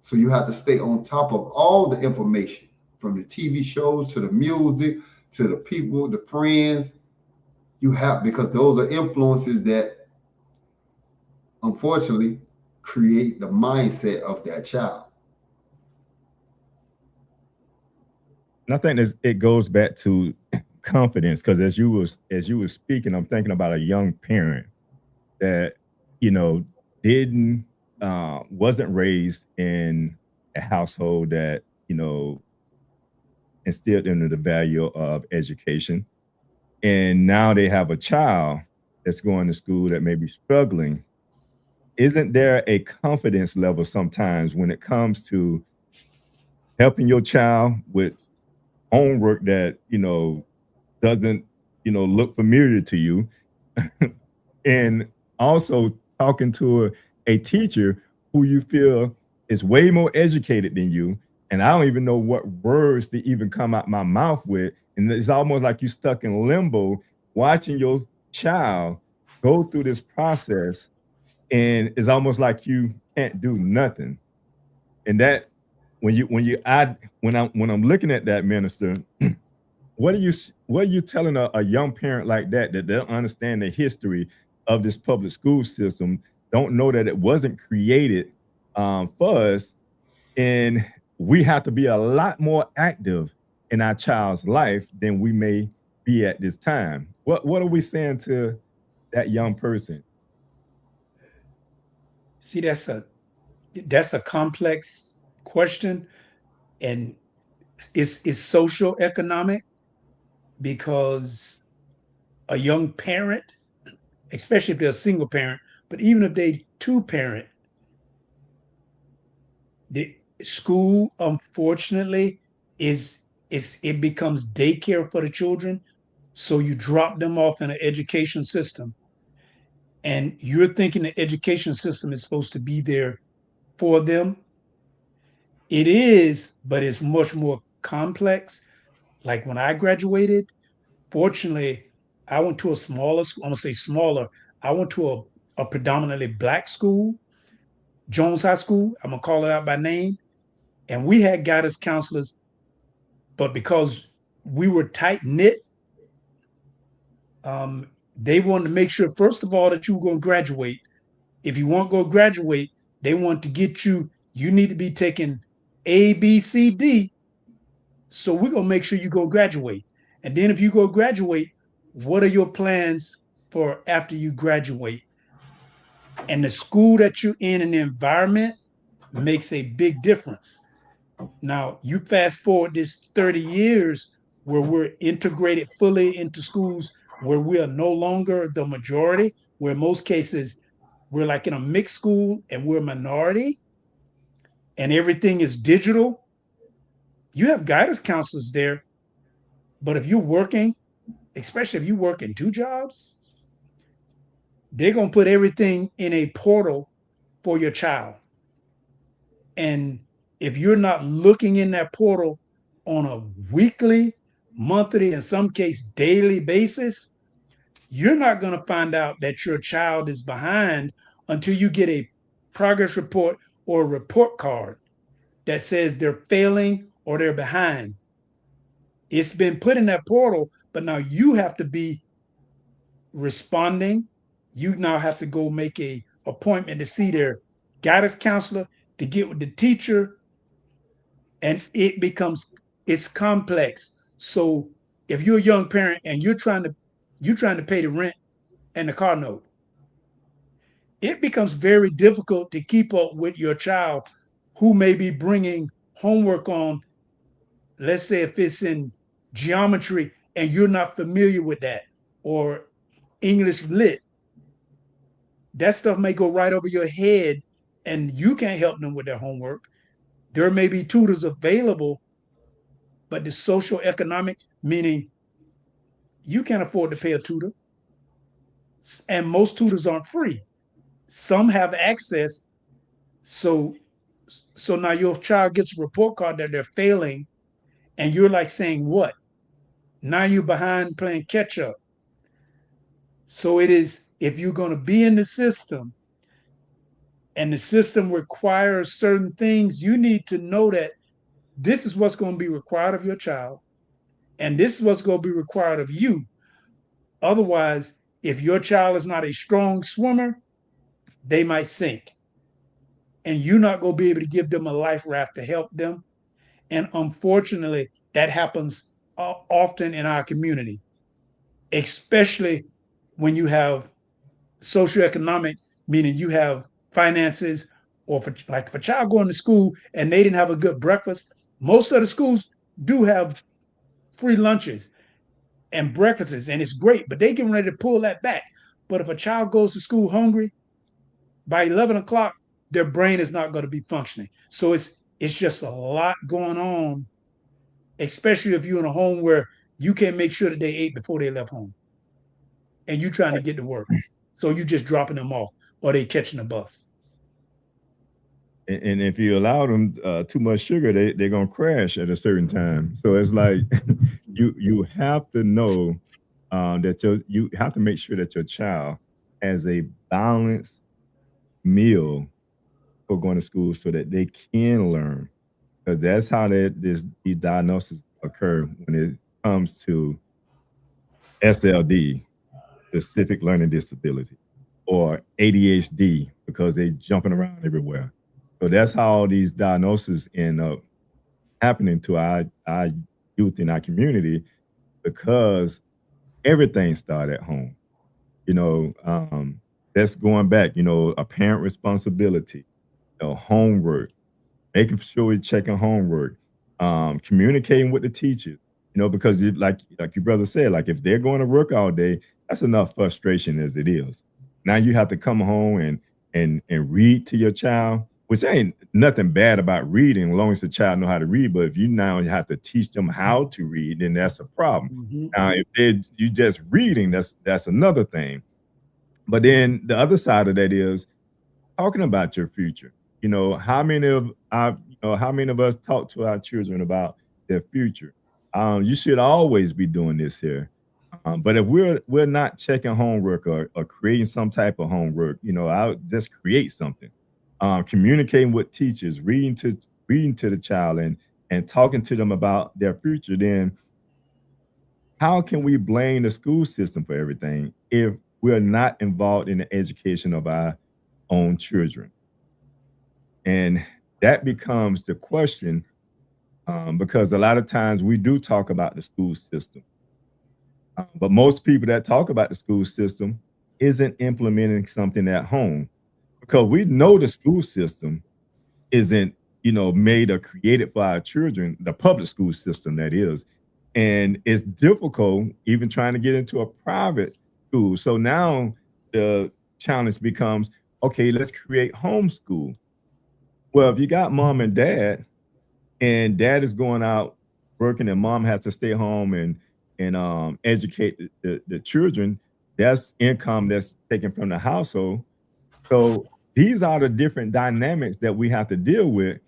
So you have to stay on top of all the information, from the TV shows to the music to the people, the friends you have, because those are influences that unfortunately create the mindset of that child. And I think it goes back to confidence, because as you were speaking, I'm thinking about a young parent that didn't wasn't raised in a household that instilled into the value of education, and now they have a child that's going to school that may be struggling. Isn't there a confidence level sometimes when it comes to helping your child with homework that doesn't look familiar to you, and also talking to a teacher who you feel is way more educated than you, and I don't even know what words to even come out my mouth with, and it's almost like you stuck in limbo watching your child go through this process, and it's almost like you can't do nothing. And that when I'm looking at that, minister, what are you telling a young parent like that they don't understand the history of this public school system, don't know that it wasn't created for us, and we have to be a lot more active in our child's life than we may be at this time? What are we saying to that young person? See, that's a complex question, and it's social economic, because a young parent, especially if they're a single parent, but even if they two parent, the school, unfortunately, it becomes daycare for the children. So you drop them off in an education system, and you're thinking the education system is supposed to be there for them. It is, but it's much more complex. Like when I graduated, fortunately, I went to a smaller school. I'm gonna say smaller. I went to a predominantly Black school, Jones High School. I'm gonna call it out by name. And we had guidance counselors, but because we were tight knit, they wanted to make sure, first of all, that you were going to graduate. If you weren't going to graduate, they want to get you need to be taking A, B, C, D. So we're going to make sure you're going to graduate. And then if you go graduate, what are your plans for after you graduate? And the school that you're in and the environment makes a big difference. Now, you fast forward this 30 years where we're integrated fully into schools where we are no longer the majority, where in most cases we're like in a mixed school and we're a minority and everything is digital. You have guidance counselors there, but if you're working, especially if you work in 2 jobs, they're going to put everything in a portal for your child. And if you're not looking in that portal on a weekly, monthly, in some case daily basis, you're not going to find out that your child is behind until you get a progress report or a report card that says they're failing or they're behind. It's been put in that portal, but now you have to be responding. You now have to go make a appointment to see their guidance counselor, to get with the teacher, and it's complex. So if you're a young parent and you're trying to pay the rent and the car note, it becomes very difficult to keep up with your child who may be bringing homework on, let's say if it's in geometry and you're not familiar with that, or English lit. That stuff may go right over your head and you can't help them with their homework. There may be tutors available, but the social economic, meaning you can't afford to pay a tutor. And most tutors aren't free. Some have access. So now your child gets a report card that they're failing, and you're like saying, what? Now you're behind playing catch up. So it is, if you're going to be in the system and the system requires certain things, you need to know that this is what's going to be required of your child, and this is what's going to be required of you. Otherwise, if your child is not a strong swimmer, they might sink. And you're not going to be able to give them a life raft to help them. And unfortunately, that happens often in our community, especially when you have socioeconomic, meaning you have finances, or if a child going to school and they didn't have a good breakfast. Most of the schools do have free lunches and breakfasts, and it's great, but they getting ready to pull that back. But if a child goes to school hungry, by 11 o'clock, their brain is not going to be functioning. So it's just a lot going on, especially if you're in a home where you can't make sure that they ate before they left home and you're trying to get to work. So you're just dropping them off or they catching the bus. And if you allow them too much sugar, they're going to crash at a certain time. So it's like you have to know that you have to make sure that your child has a balanced meal for going to school so that they can learn. Because that's how these diagnoses occur when it comes to SLD, specific learning disability, or ADHD, because they're jumping around everywhere. So that's how all these diagnoses end up happening to our youth in our community, because everything started at home. That's going back, a parent responsibility, homework, making sure we're checking homework, communicating with the teachers, because like your brother said, like if they're going to work all day, that's enough frustration as it is. Now you have to come home and read to your child, which ain't nothing bad about reading, as long as the child know how to read. But if you now have to teach them how to read, then that's a problem. Mm-hmm. Now, if you just reading, that's another thing. But then the other side of that is talking about your future. How many of us talk to our children about their future? You should always be doing this here. But if we're not checking homework or creating some type of homework, I'll just create something. Communicating with teachers, reading to the child and talking to them about their future, then how can we blame the school system for everything if we're not involved in the education of our own children? And that becomes the question, because a lot of times we do talk about the school system, But most people that talk about the school system isn't implementing something at home, because we know the school system isn't, made or created for our children, the public school system that is. And it's difficult even trying to get into a private school. So now the challenge becomes, okay, let's create homeschool. Well, if you got mom and dad is going out working and mom has to stay home and educate the children, that's income that's taken from the household. So these are the different dynamics that we have to deal with.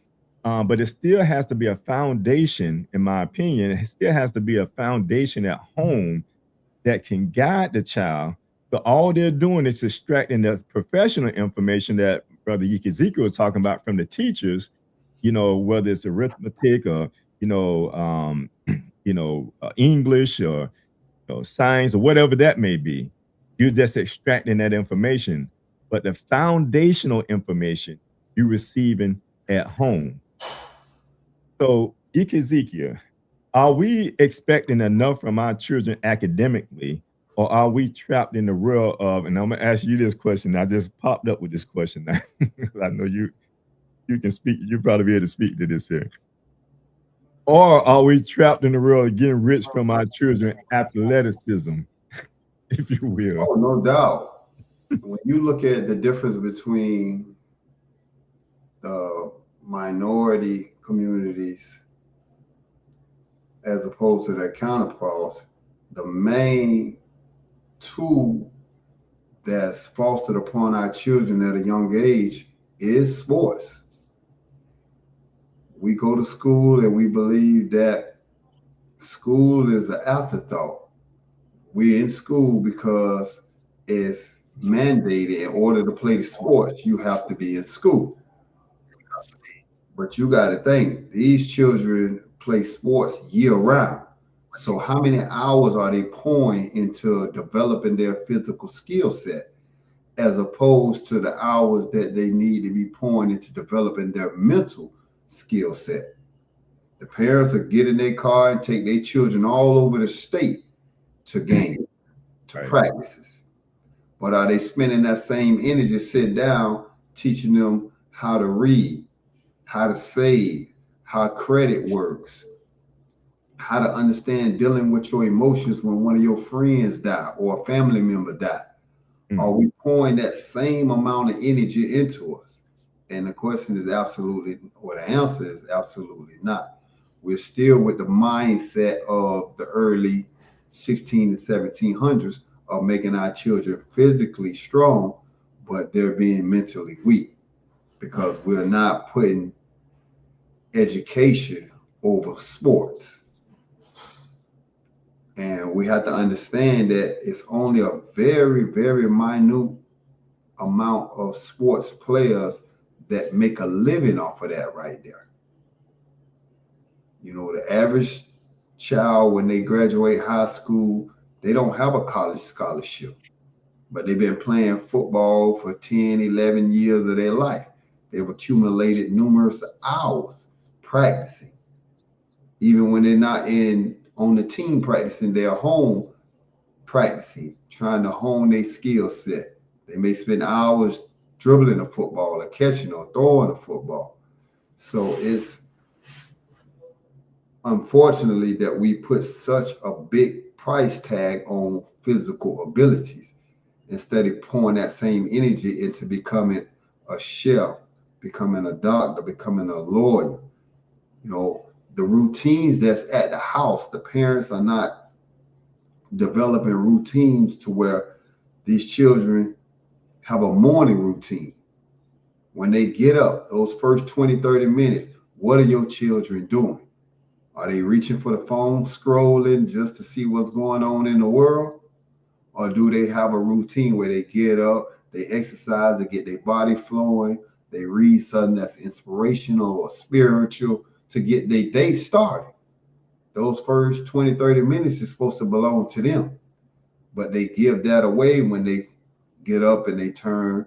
But it still has to be a foundation, in my opinion. It still has to be a foundation at home that can guide the child. But all they're doing is extracting the professional information that Brother Ezekiel was talking about from the teachers, whether it's arithmetic or, English or science or whatever that may be. You're just extracting that information. But the foundational information you're receiving at home. So, Ezekiel, are we expecting enough from our children academically, or are we trapped in the world of, and I'm gonna ask you this question. I just popped up with this question now. I know you can speak, you probably be able to speak to this here. Or are we trapped in the world of getting rich from our children athleticism, if you will? Oh, no doubt. When you look at the difference between the minority communities as opposed to their counterparts, the main tool that's fostered upon our children at a young age is sports. We go to school and we believe that school is an afterthought. We're in school because it's mandated in order to play sports, you have to be in school. But you got to think, these children play sports year round. So how many hours are they pouring into developing their physical skill set, as opposed to the hours that they need to be pouring into developing their mental skill set? The parents are getting their car and take their children all over the state to games, to practices. But are they spending that same energy sit down teaching them how to read, how to save, how credit works, how to understand dealing with your emotions when one of your friends die or a family member die? Are we pouring that same amount of energy into us? And the question is absolutely, or the answer is absolutely not. We're still with the mindset of the early 16 and 1700s of making our children physically strong, but they're being mentally weak because we're not putting education over sports. And we have to understand that it's only a very, very minute amount of sports players that make a living off of that right there. The average child, when they graduate high school, they don't have a college scholarship, but they've been playing football for 10, 11 years of their life. They've accumulated numerous hours practicing. Even when they're not on the team practicing, they're home practicing, trying to hone their skill set. They may spend hours dribbling a football or catching or throwing a football. So it's unfortunately that we put such a big price tag on physical abilities instead of pouring that same energy into becoming a chef, becoming a doctor, becoming a lawyer. The routines that's at the house, the parents are not developing routines to where these children have a morning routine. When they get up, those first 20, 30 minutes, what are your children doing? Are they reaching for the phone, scrolling just to see what's going on in the world? Or do they have a routine where they get up, they exercise, they get their body flowing, they read something that's inspirational or spiritual to get their day started? Those first 20, 30 minutes is supposed to belong to them. But they give that away when they get up and they turn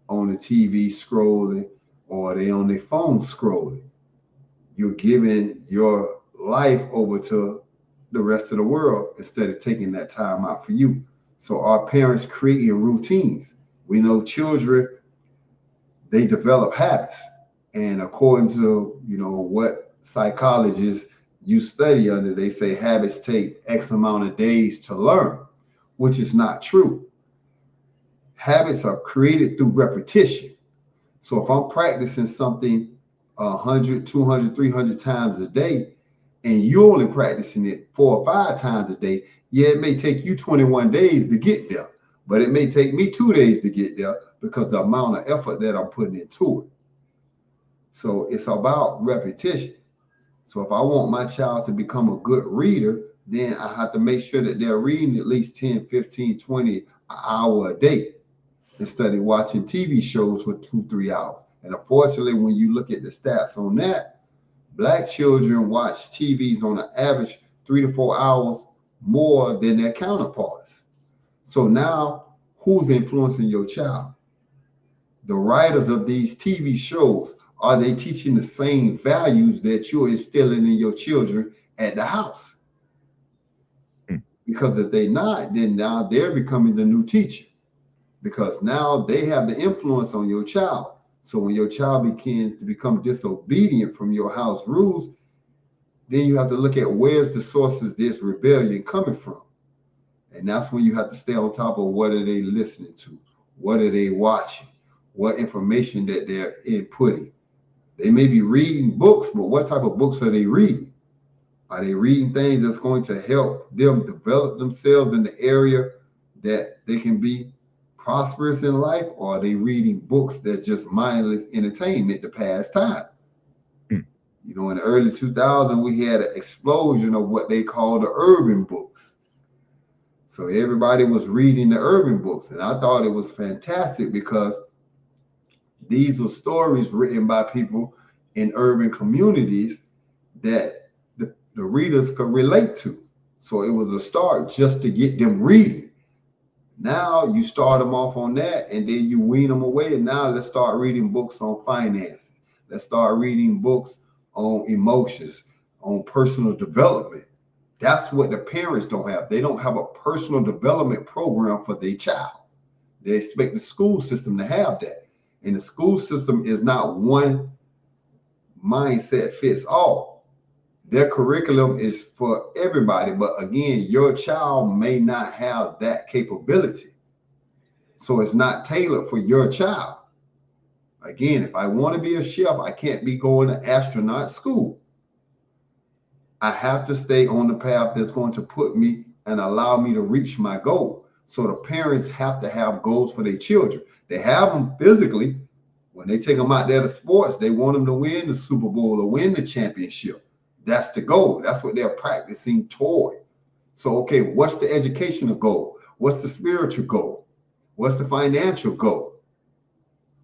on the TV scrolling or they on their phone scrolling. You're giving your life over to the rest of the world instead of taking that time out for you. So our parents creating routines. We know children, they develop habits. And according to, what psychologists you study under, they say habits take X amount of days to learn, which is not true. Habits are created through repetition. So if I'm practicing something 100, 200, 300 times a day, and you're only practicing it 4 or 5 times a day, yeah, it may take you 21 days to get there, but it may take me 2 days to get there because the amount of effort that I'm putting into it. So it's about repetition. So if I want my child to become a good reader, then I have to make sure that they're reading at least 10, 15, 20 an hour a day instead of watching TV shows for 2-3 hours. And unfortunately, when you look at the stats on that, Black children watch TVs on an average 3 to 4 hours more than their counterparts. So now, who's influencing your child? The writers of these TV shows, are they teaching the same values that you're instilling in your children at the house? Because if they're not, then now they're becoming the new teacher, because now they have the influence on your child. So when your child begins to become disobedient from your house rules, then you have to look at where's the sources this rebellion coming from. And that's when you have to stay on top of what are they listening to? What are they watching? What information that they're inputting? They may be reading books, but what type of books are they reading? Are they reading things that's going to help them develop themselves in the area that they can be prosperous in life? Or are they reading books that's just mindless entertainment to pass time? In the early 2000s, we had an explosion of what they call the urban books. So everybody was reading the urban books. And I thought it was fantastic because these were stories written by people in urban communities that the readers could relate to. So it was a start just to get them reading. Now you start them off on that, and then you wean them away. And now let's start reading books on finances. Let's start reading books on emotions, on personal development. That's what the parents don't have. They don't have a personal development program for their child. They expect the school system to have that. And the school system is not one mindset fits all. Their curriculum is for everybody. But again, your child may not have that capability. So it's not tailored for your child. Again, if I want to be a chef, I can't be going to astronaut school. I have to stay on the path that's going to put me and allow me to reach my goal. So the parents have to have goals for their children. They have them physically. When they take them out there to sports, they want them to win the Super Bowl or win the championship. That's the goal. That's what they're practicing toward. So, okay, what's the educational goal? What's the spiritual goal? What's the financial goal?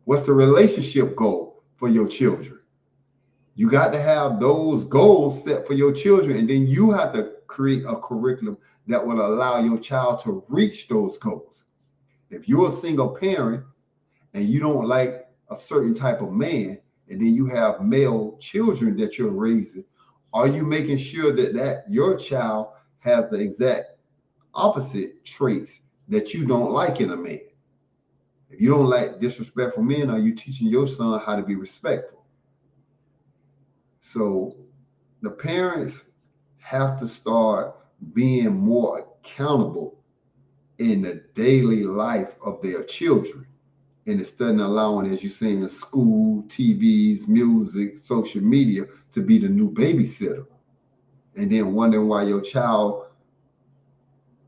What's the relationship goal for your children? You got to have those goals set for your children, and then you have to create a curriculum that will allow your child to reach those goals. If you're a single parent and you don't like a certain type of man, and then you have male children that you're raising, are you making sure that your child has the exact opposite traits that you don't like in a man? If you don't like disrespectful men, are you teaching your son how to be respectful? So the parents have to start being more accountable in the daily life of their children. And instead of allowing, as you say, in school, TVs, music, social media to be the new babysitter. And then wondering why your child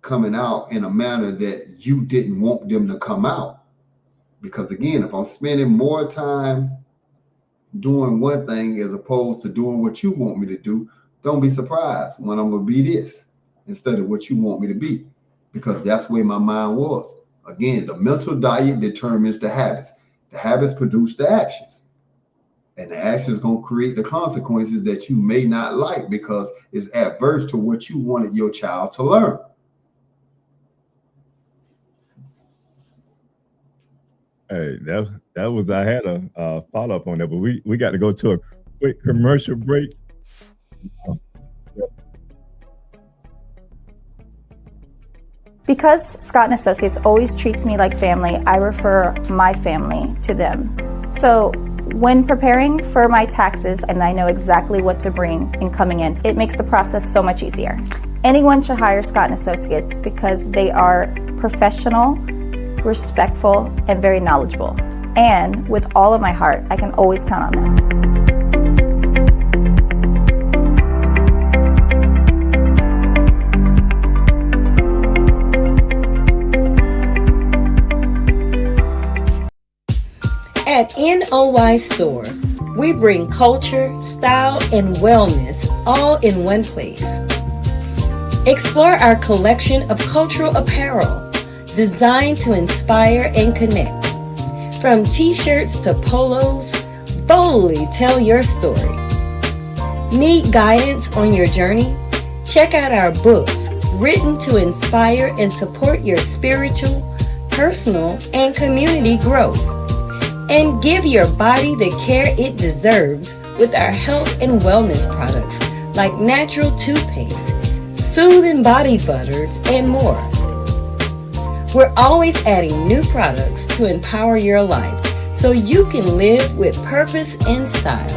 coming out in a manner that you didn't want them to come out. Because again, if I'm spending more time doing one thing as opposed to doing what you want me to do, don't be surprised when I'm going to be this instead of what you want me to be. Because that's where my mind was. Again, the mental diet determines the habits. The habits produce the actions. And the actions going to create the consequences that you may not like because it's adverse to what you wanted your child to learn. Hey, that was, I had a follow-up on that, but we got to go to a quick commercial break. Because Scott and Associates always treats me like family, I refer my family to them. So when preparing for my taxes and I know exactly what to bring in coming in, it makes the process so much easier. Anyone should hire Scott and Associates because they are professional, respectful, and very knowledgeable. And with all of my heart, I can always count on them. At NOY Store, we bring culture, style, and wellness all in one place. Explore our collection of cultural apparel designed to inspire and connect. From t-shirts to polos, boldly tell your story. Need guidance on your journey? Check out our books written to inspire and support your spiritual, personal, and community growth. And give your body the care it deserves with our health and wellness products like natural toothpaste, soothing body butters, and more. We're always adding new products to empower your life so you can live with purpose and style.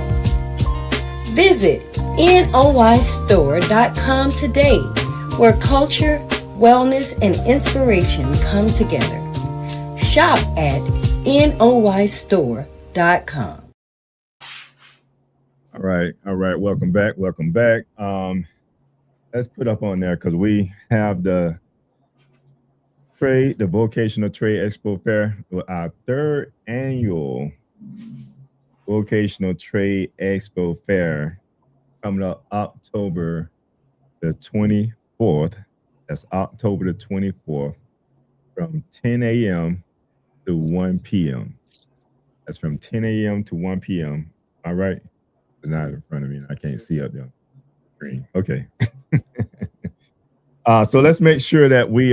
Visit NOYstore.com today, where culture, wellness, and inspiration come together. Shop at NOYstore.com. All right. Welcome back. Let's put up on there because we have the Vocational Trade Expo Fair, our third annual Vocational Trade Expo Fair coming up October the 24th. That's October the 24th from 10 a.m. to 1 p.m. That's from 10 a.m. to 1 p.m. All right. It's not in front of me. I can't see up there. Screen. Okay. So let's make sure that we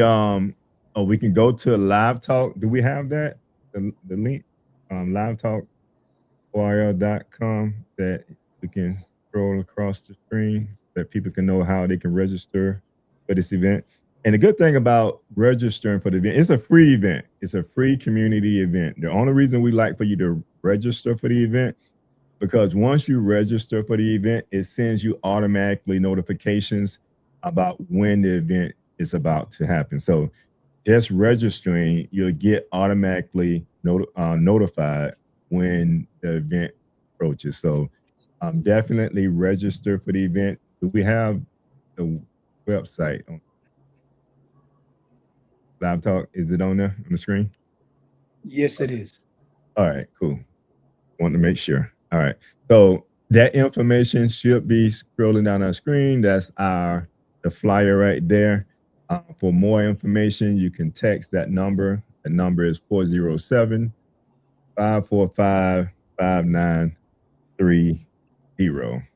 can go to Live Talk. Do we have that? The link? livetalkorl.com that we can scroll across the screen so that people can know how they can register for this event. And the good thing about registering for the event, it's a free event. It's a free community event. The only reason we like for you to register for the event, because once you register for the event, it sends you automatically notifications about when the event is about to happen. So just registering, you'll get automatically notified when the event approaches. So definitely register for the event. Do we have the website on Live Talk? Is it on there on the screen? Yes, it is. All right, cool. Want to make sure. All right. So that information should be scrolling down our screen. That's the flyer right there. For more information, you can text that number. The number is 407-545-5930.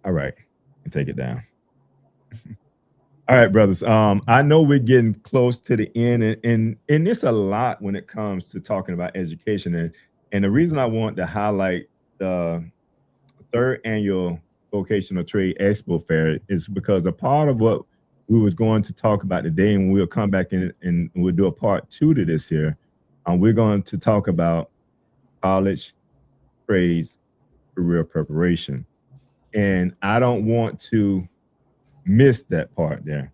All right, take it down. All right, brothers. I know we're getting close to the end, and it's a lot when it comes to talking about education. And the reason I want to highlight the third annual Vocational Trade Expo Fair is because a part of what we was going to talk about today, and we'll come back in and we'll do a part 2 to this here. We're going to talk about college, trades, career preparation. And I don't want to miss that part there.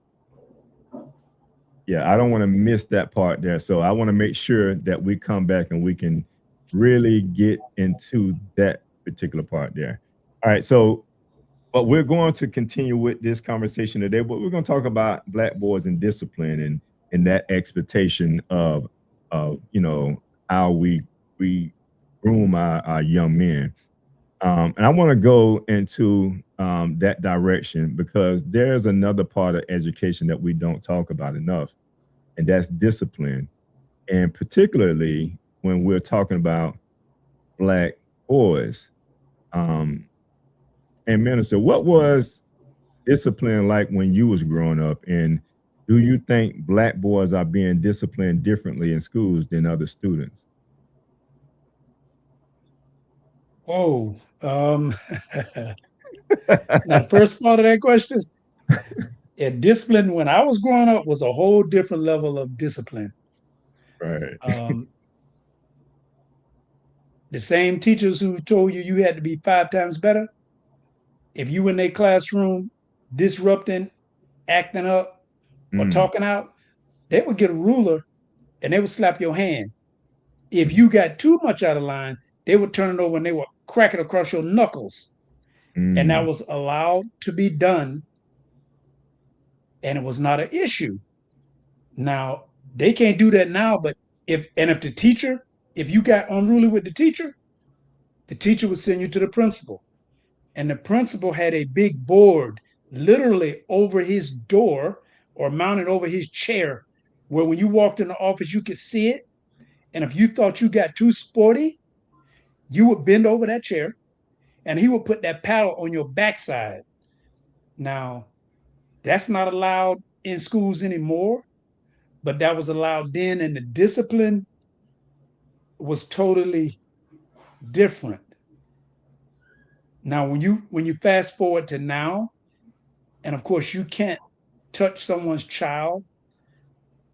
Yeah, I don't want to miss that part there. So I want to make sure that we come back and we can really get into that particular part there. All right, so but we're going to continue with this conversation today, but we're going to talk about Black boys and discipline and that expectation of how we groom our young men. And I want to go into that direction because there's another part of education that we don't talk about enough, and that's discipline. And particularly when we're talking about Black boys. And Minister, what was discipline like when you was growing up? And do you think Black boys are being disciplined differently in schools than other students? Now, the first part of that question, And discipline when I was growing up was a whole different level of discipline. Right. The same teachers who told you had to be 5 times better, if you in their classroom disrupting, acting up, or talking out, they would get a ruler and they would slap your hand. If you got too much out of line, they would turn it over and they would crack it across your knuckles. And that was allowed to be done. And it was not an issue. Now, they can't do that now, but if you got unruly with the teacher would send you to the principal. And the principal had a big board literally over his door or mounted over his chair, where when you walked in the office, you could see it. And if you thought you got too sporty, you would bend over that chair and he would put that paddle on your backside. Now, that's not allowed in schools anymore, but that was allowed then, and the discipline was totally different. Now, when you fast forward to now, and of course you can't touch someone's child,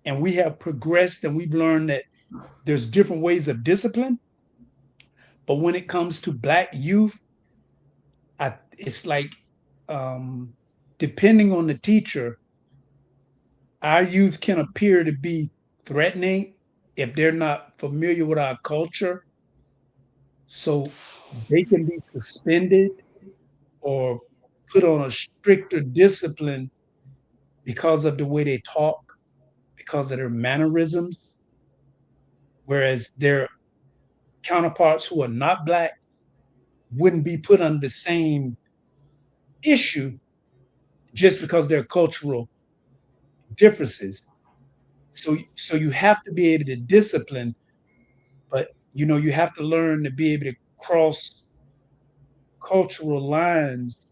and we have progressed and we've learned that there's different ways of discipline. But when it comes to Black youth, it's like, depending on the teacher, our youth can appear to be threatening if they're not familiar with our culture. So they can be suspended or put on a stricter discipline because of the way they talk, because of their mannerisms, whereas their counterparts who are not Black wouldn't be put on the same issue just because they're cultural differences. So you have to be able to discipline, but you have to learn to be able to cross cultural lines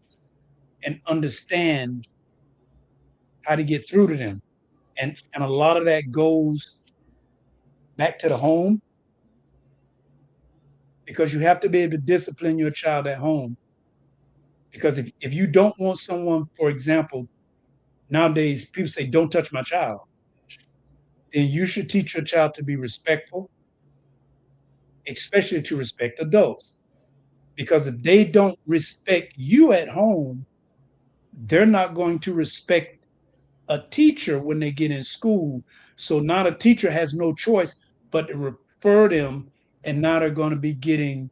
and understand how to get through to them. And a lot of that goes back to the home, because you have to be able to discipline your child at home. Because if you don't want someone, for example, nowadays people say, don't touch my child, then you should teach your child to be respectful, especially to respect adults. Because if they don't respect you at home, they're not going to respect a teacher when they get in school. So now the teacher has no choice but to refer them, and now they're going to be getting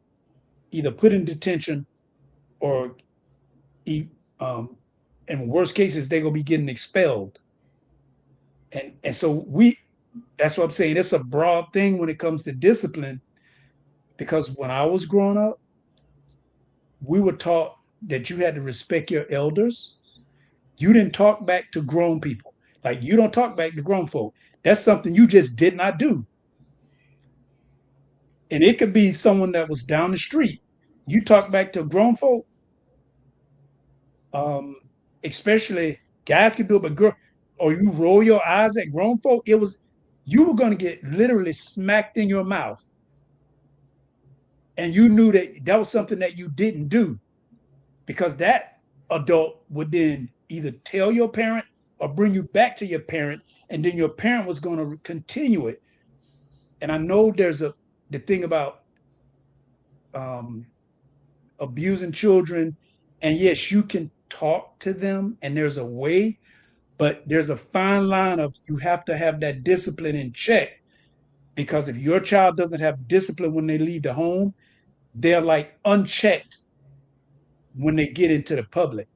either put in detention or, in worst cases, they're going to be getting expelled. And so that's what I'm saying. It's a broad thing when it comes to discipline, because when I was growing up, we were taught that you had to respect your elders. You didn't talk back to grown people. Like, you don't talk back to grown folk. That's something you just did not do. And it could be someone that was down the street. You talk back to grown folk, especially guys can do it, but girl, or you roll your eyes at grown folk, you were going to get literally smacked in your mouth. And you knew that was something that you didn't do, because that adult would then either tell your parent or bring you back to your parent, and then your parent was going to continue it. And I know there's the thing about abusing children, and yes, you can talk to them and there's a way, but there's a fine line of, you have to have that discipline in check, because if your child doesn't have discipline when they leave the home, they're like unchecked when they get into the public.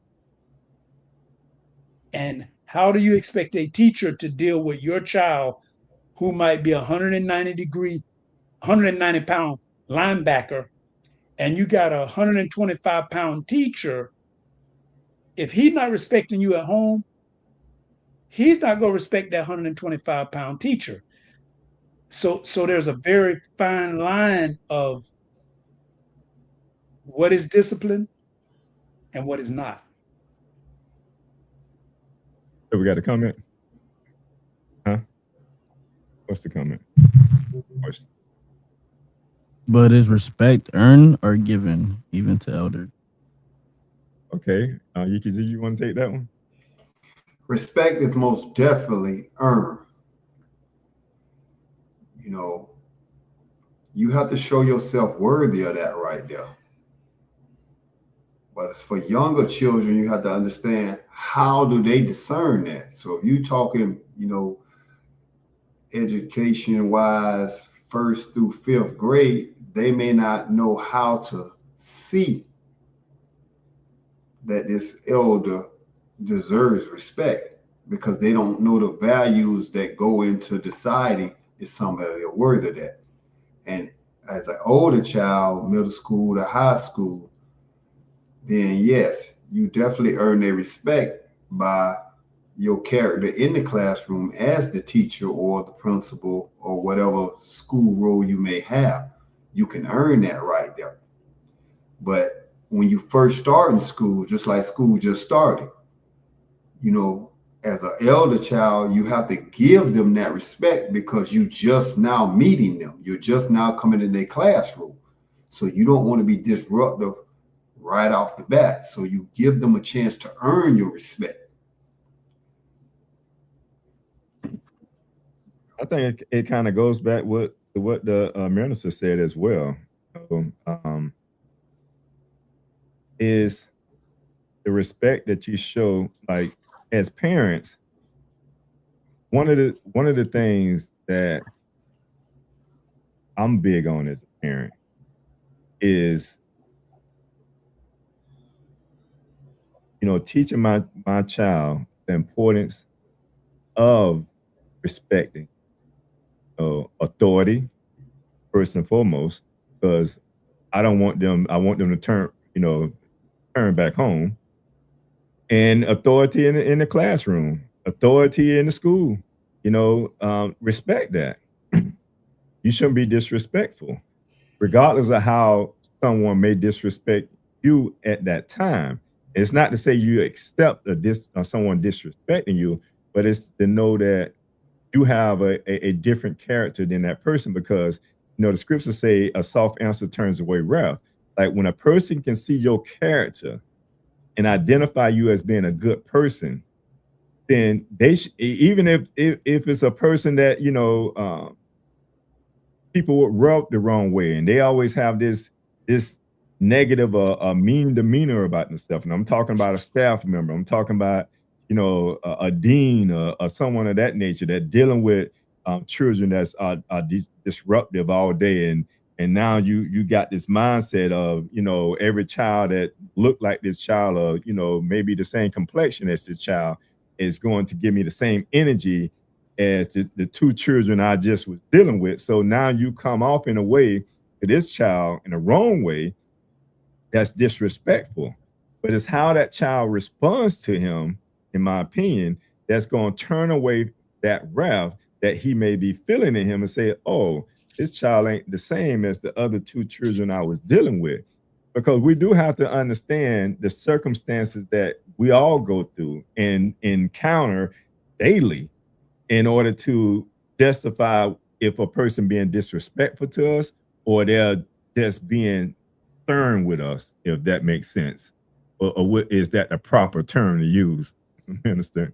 And how do you expect a teacher to deal with your child who might be 190 pound linebacker, and you got a 125-pound teacher? If he's not respecting you at home, he's not going to respect that 125-pound teacher. So there's a very fine line of what is discipline and what is not. So we got a comment? Huh? What's the comment? Question. But is respect earned or given, even to elders? Okay. Yikizi, you want to take that one? Respect is most definitely earned. You know, you have to show yourself worthy of that right there. But as for younger children, you have to understand how do they discern that. So if you talking, education wise, first through fifth grade, they may not know how to see that this elder deserves respect because they don't know the values that go into deciding if somebody are worthy of that. And as an older child, middle school to high school, then yes, you definitely earn their respect by your character in the classroom as the teacher or the principal or whatever school role you may have. You can earn that right there. But when you first start in school, just like school just started, as an elder child, you have to give them that respect because you just now meeting them. You're just now coming in their classroom. So you don't want to be disruptive right off the bat. So you give them a chance to earn your respect. I think it kind of goes back to what the minister said as well. Is the respect that you show, like as parents. One of the things that I'm big on as a parent is, teaching my child the importance of respecting authority first and foremost, because I want them to turn back home, and authority in the classroom, authority in the school. Respect that. You shouldn't be disrespectful, regardless of how someone may disrespect you at that time. It's not to say you accept someone disrespecting you, but it's to know that you have a different character than that person, because the scriptures say a soft answer turns away wrath. Like when a person can see your character and identify you as being a good person, then they even if it's a person that people would rub the wrong way, and they always have this negative mean demeanor about themselves. And I'm talking about a staff member. I'm talking about a dean or someone of that nature that dealing with children that's disruptive all day, and now you got this mindset of every child that looked like this child, or maybe the same complexion as this child, is going to give me the same energy as the two children I just was dealing with. So now you come off in a way to this child in a wrong way that's disrespectful. But it's how that child responds to him, in my opinion, that's going to turn away that wrath that he may be feeling in him and say, oh, this child ain't the same as the other two children I was dealing with. Because we do have to understand the circumstances that we all go through and encounter daily in order to justify if a person being disrespectful to us or they're just being stern with us, if that makes sense. Or what is that the proper term to use? You understand?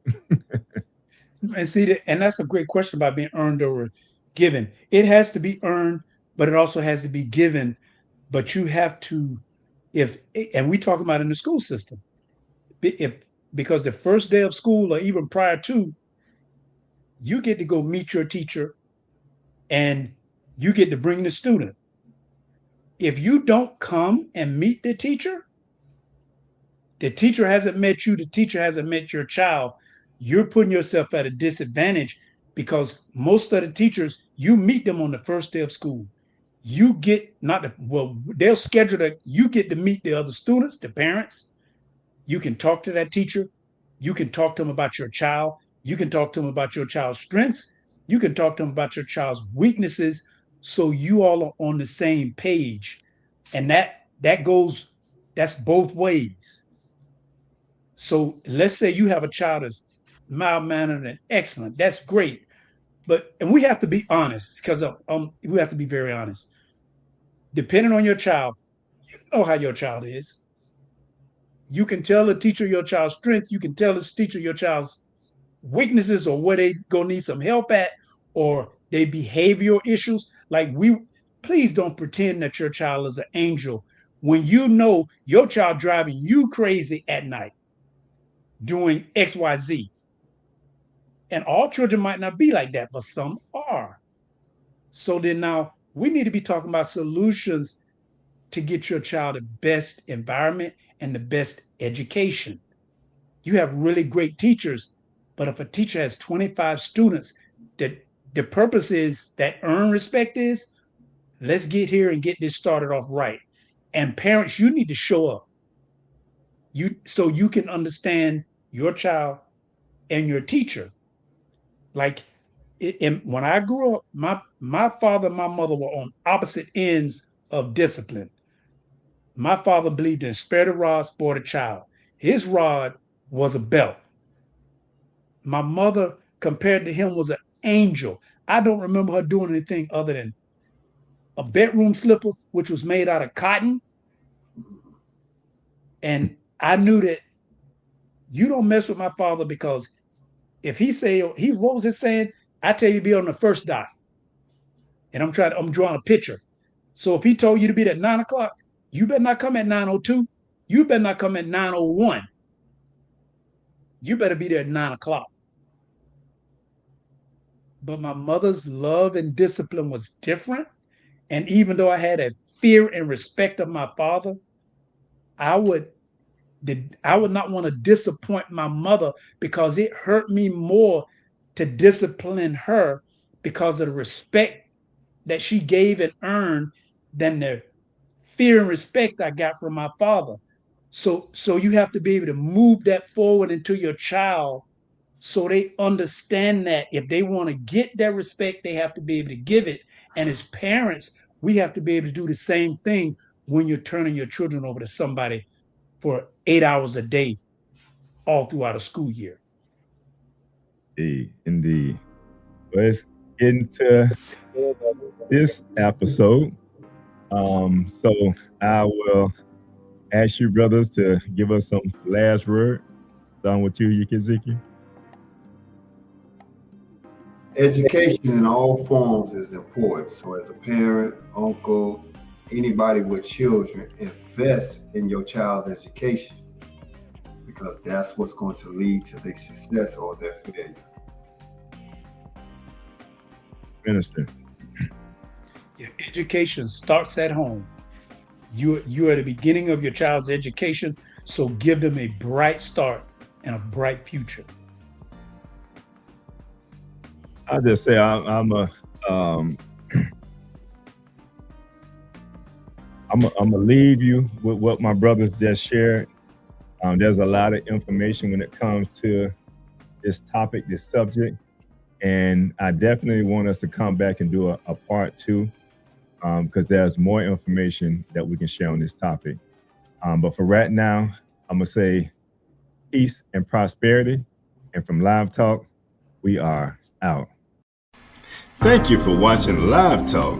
And see, and that's a great question about being earned or given. It has to be earned, but it also has to be given. But you have to, and we talk about in the school system, because the first day of school or even prior to, you get to go meet your teacher and you get to bring the student. If you don't come and meet the teacher hasn't met you, the teacher hasn't met your child, you're putting yourself at a disadvantage, because most of the teachers, you meet them on the first day of school. You get they'll schedule that you get to meet the other students, the parents. You can talk to that teacher. You can talk to them about your child. You can talk to them about your child's strengths. You can talk to them about your child's weaknesses. So you all are on the same page. And that's both ways. So let's say you have a child that's mild-mannered and excellent. That's great. And we have to be honest, because we have to be very honest. Depending on your child, you know how your child is. You can tell the teacher your child's strength. You can tell the teacher your child's weaknesses or where they gonna need some help at, or they behavioral issues. Like, please don't pretend that your child is an angel when you know your child driving you crazy at night doing XYZ. And all children might not be like that, but some are. So then now we need to be talking about solutions to get your child the best environment and the best education. You have really great teachers, but if a teacher has 25 students, that the purpose is that earn respect is, let's get here and get this started off right. And parents, you need to show up. So you can understand your child and your teacher. Like, when I grew up, my father and my mother were on opposite ends of discipline. My father believed in spare the rod, spoil the child. His rod was a belt. My mother, compared to him, was an angel. I don't remember her doing anything other than a bedroom slipper, which was made out of cotton. And I knew that you don't mess with my father, because if what was his saying? I tell you to be on the first dot. And I'm drawing a picture. So if he told you to be at 9 o'clock, you better not come at 9:02. You better not come at 9:01. You better be there at 9 o'clock. But my mother's love and discipline was different. And even though I had a fear and respect of my father, I would not want to disappoint my mother, because it hurt me more to discipline her because of the respect that she gave and earned than the fear and respect I got from my father. So you have to be able to move that forward into your child, so they understand that if they want to get that respect, they have to be able to give it. And as parents, we have to be able to do the same thing when you're turning your children over to somebody for 8 hours a day all throughout a school year. Indeed. Let's get into this episode. So I will ask you brothers to give us some last word. Done with you, Yukiziki. Education in all forms is important. So as a parent, uncle, anybody with children, invest in your child's education, because that's what's going to lead to their success or their failure. Minister. Yeah, education starts at home. You are the beginning of your child's education, so give them a bright start and a bright future. I'll just say I'm gonna leave you with what my brothers just shared. There's a lot of information when it comes to this topic, this subject, and I definitely want us to come back and do a part 2, because there's more information that we can share on this topic. But for right now, I'm gonna say peace and prosperity. And from Live Talk, we are out. Thank you for watching Live Talk.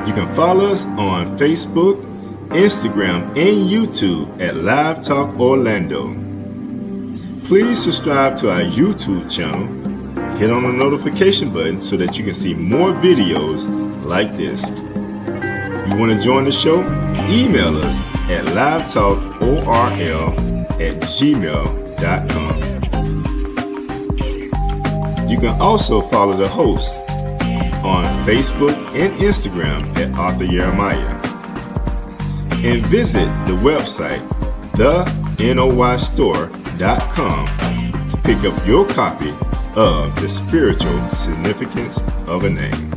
You can follow us on Facebook, Instagram, and YouTube at Live Talk Orlando. Please subscribe to our YouTube channel. Hit on the notification button so that you can see more videos like this. You want to join the show? Email us at livetalkorl@gmail.com. You can also follow the host on Facebook and Instagram at Arthur Jeremiah. And visit the website, thenoystore.com, to pick up your copy of The Spiritual Significance of a Name.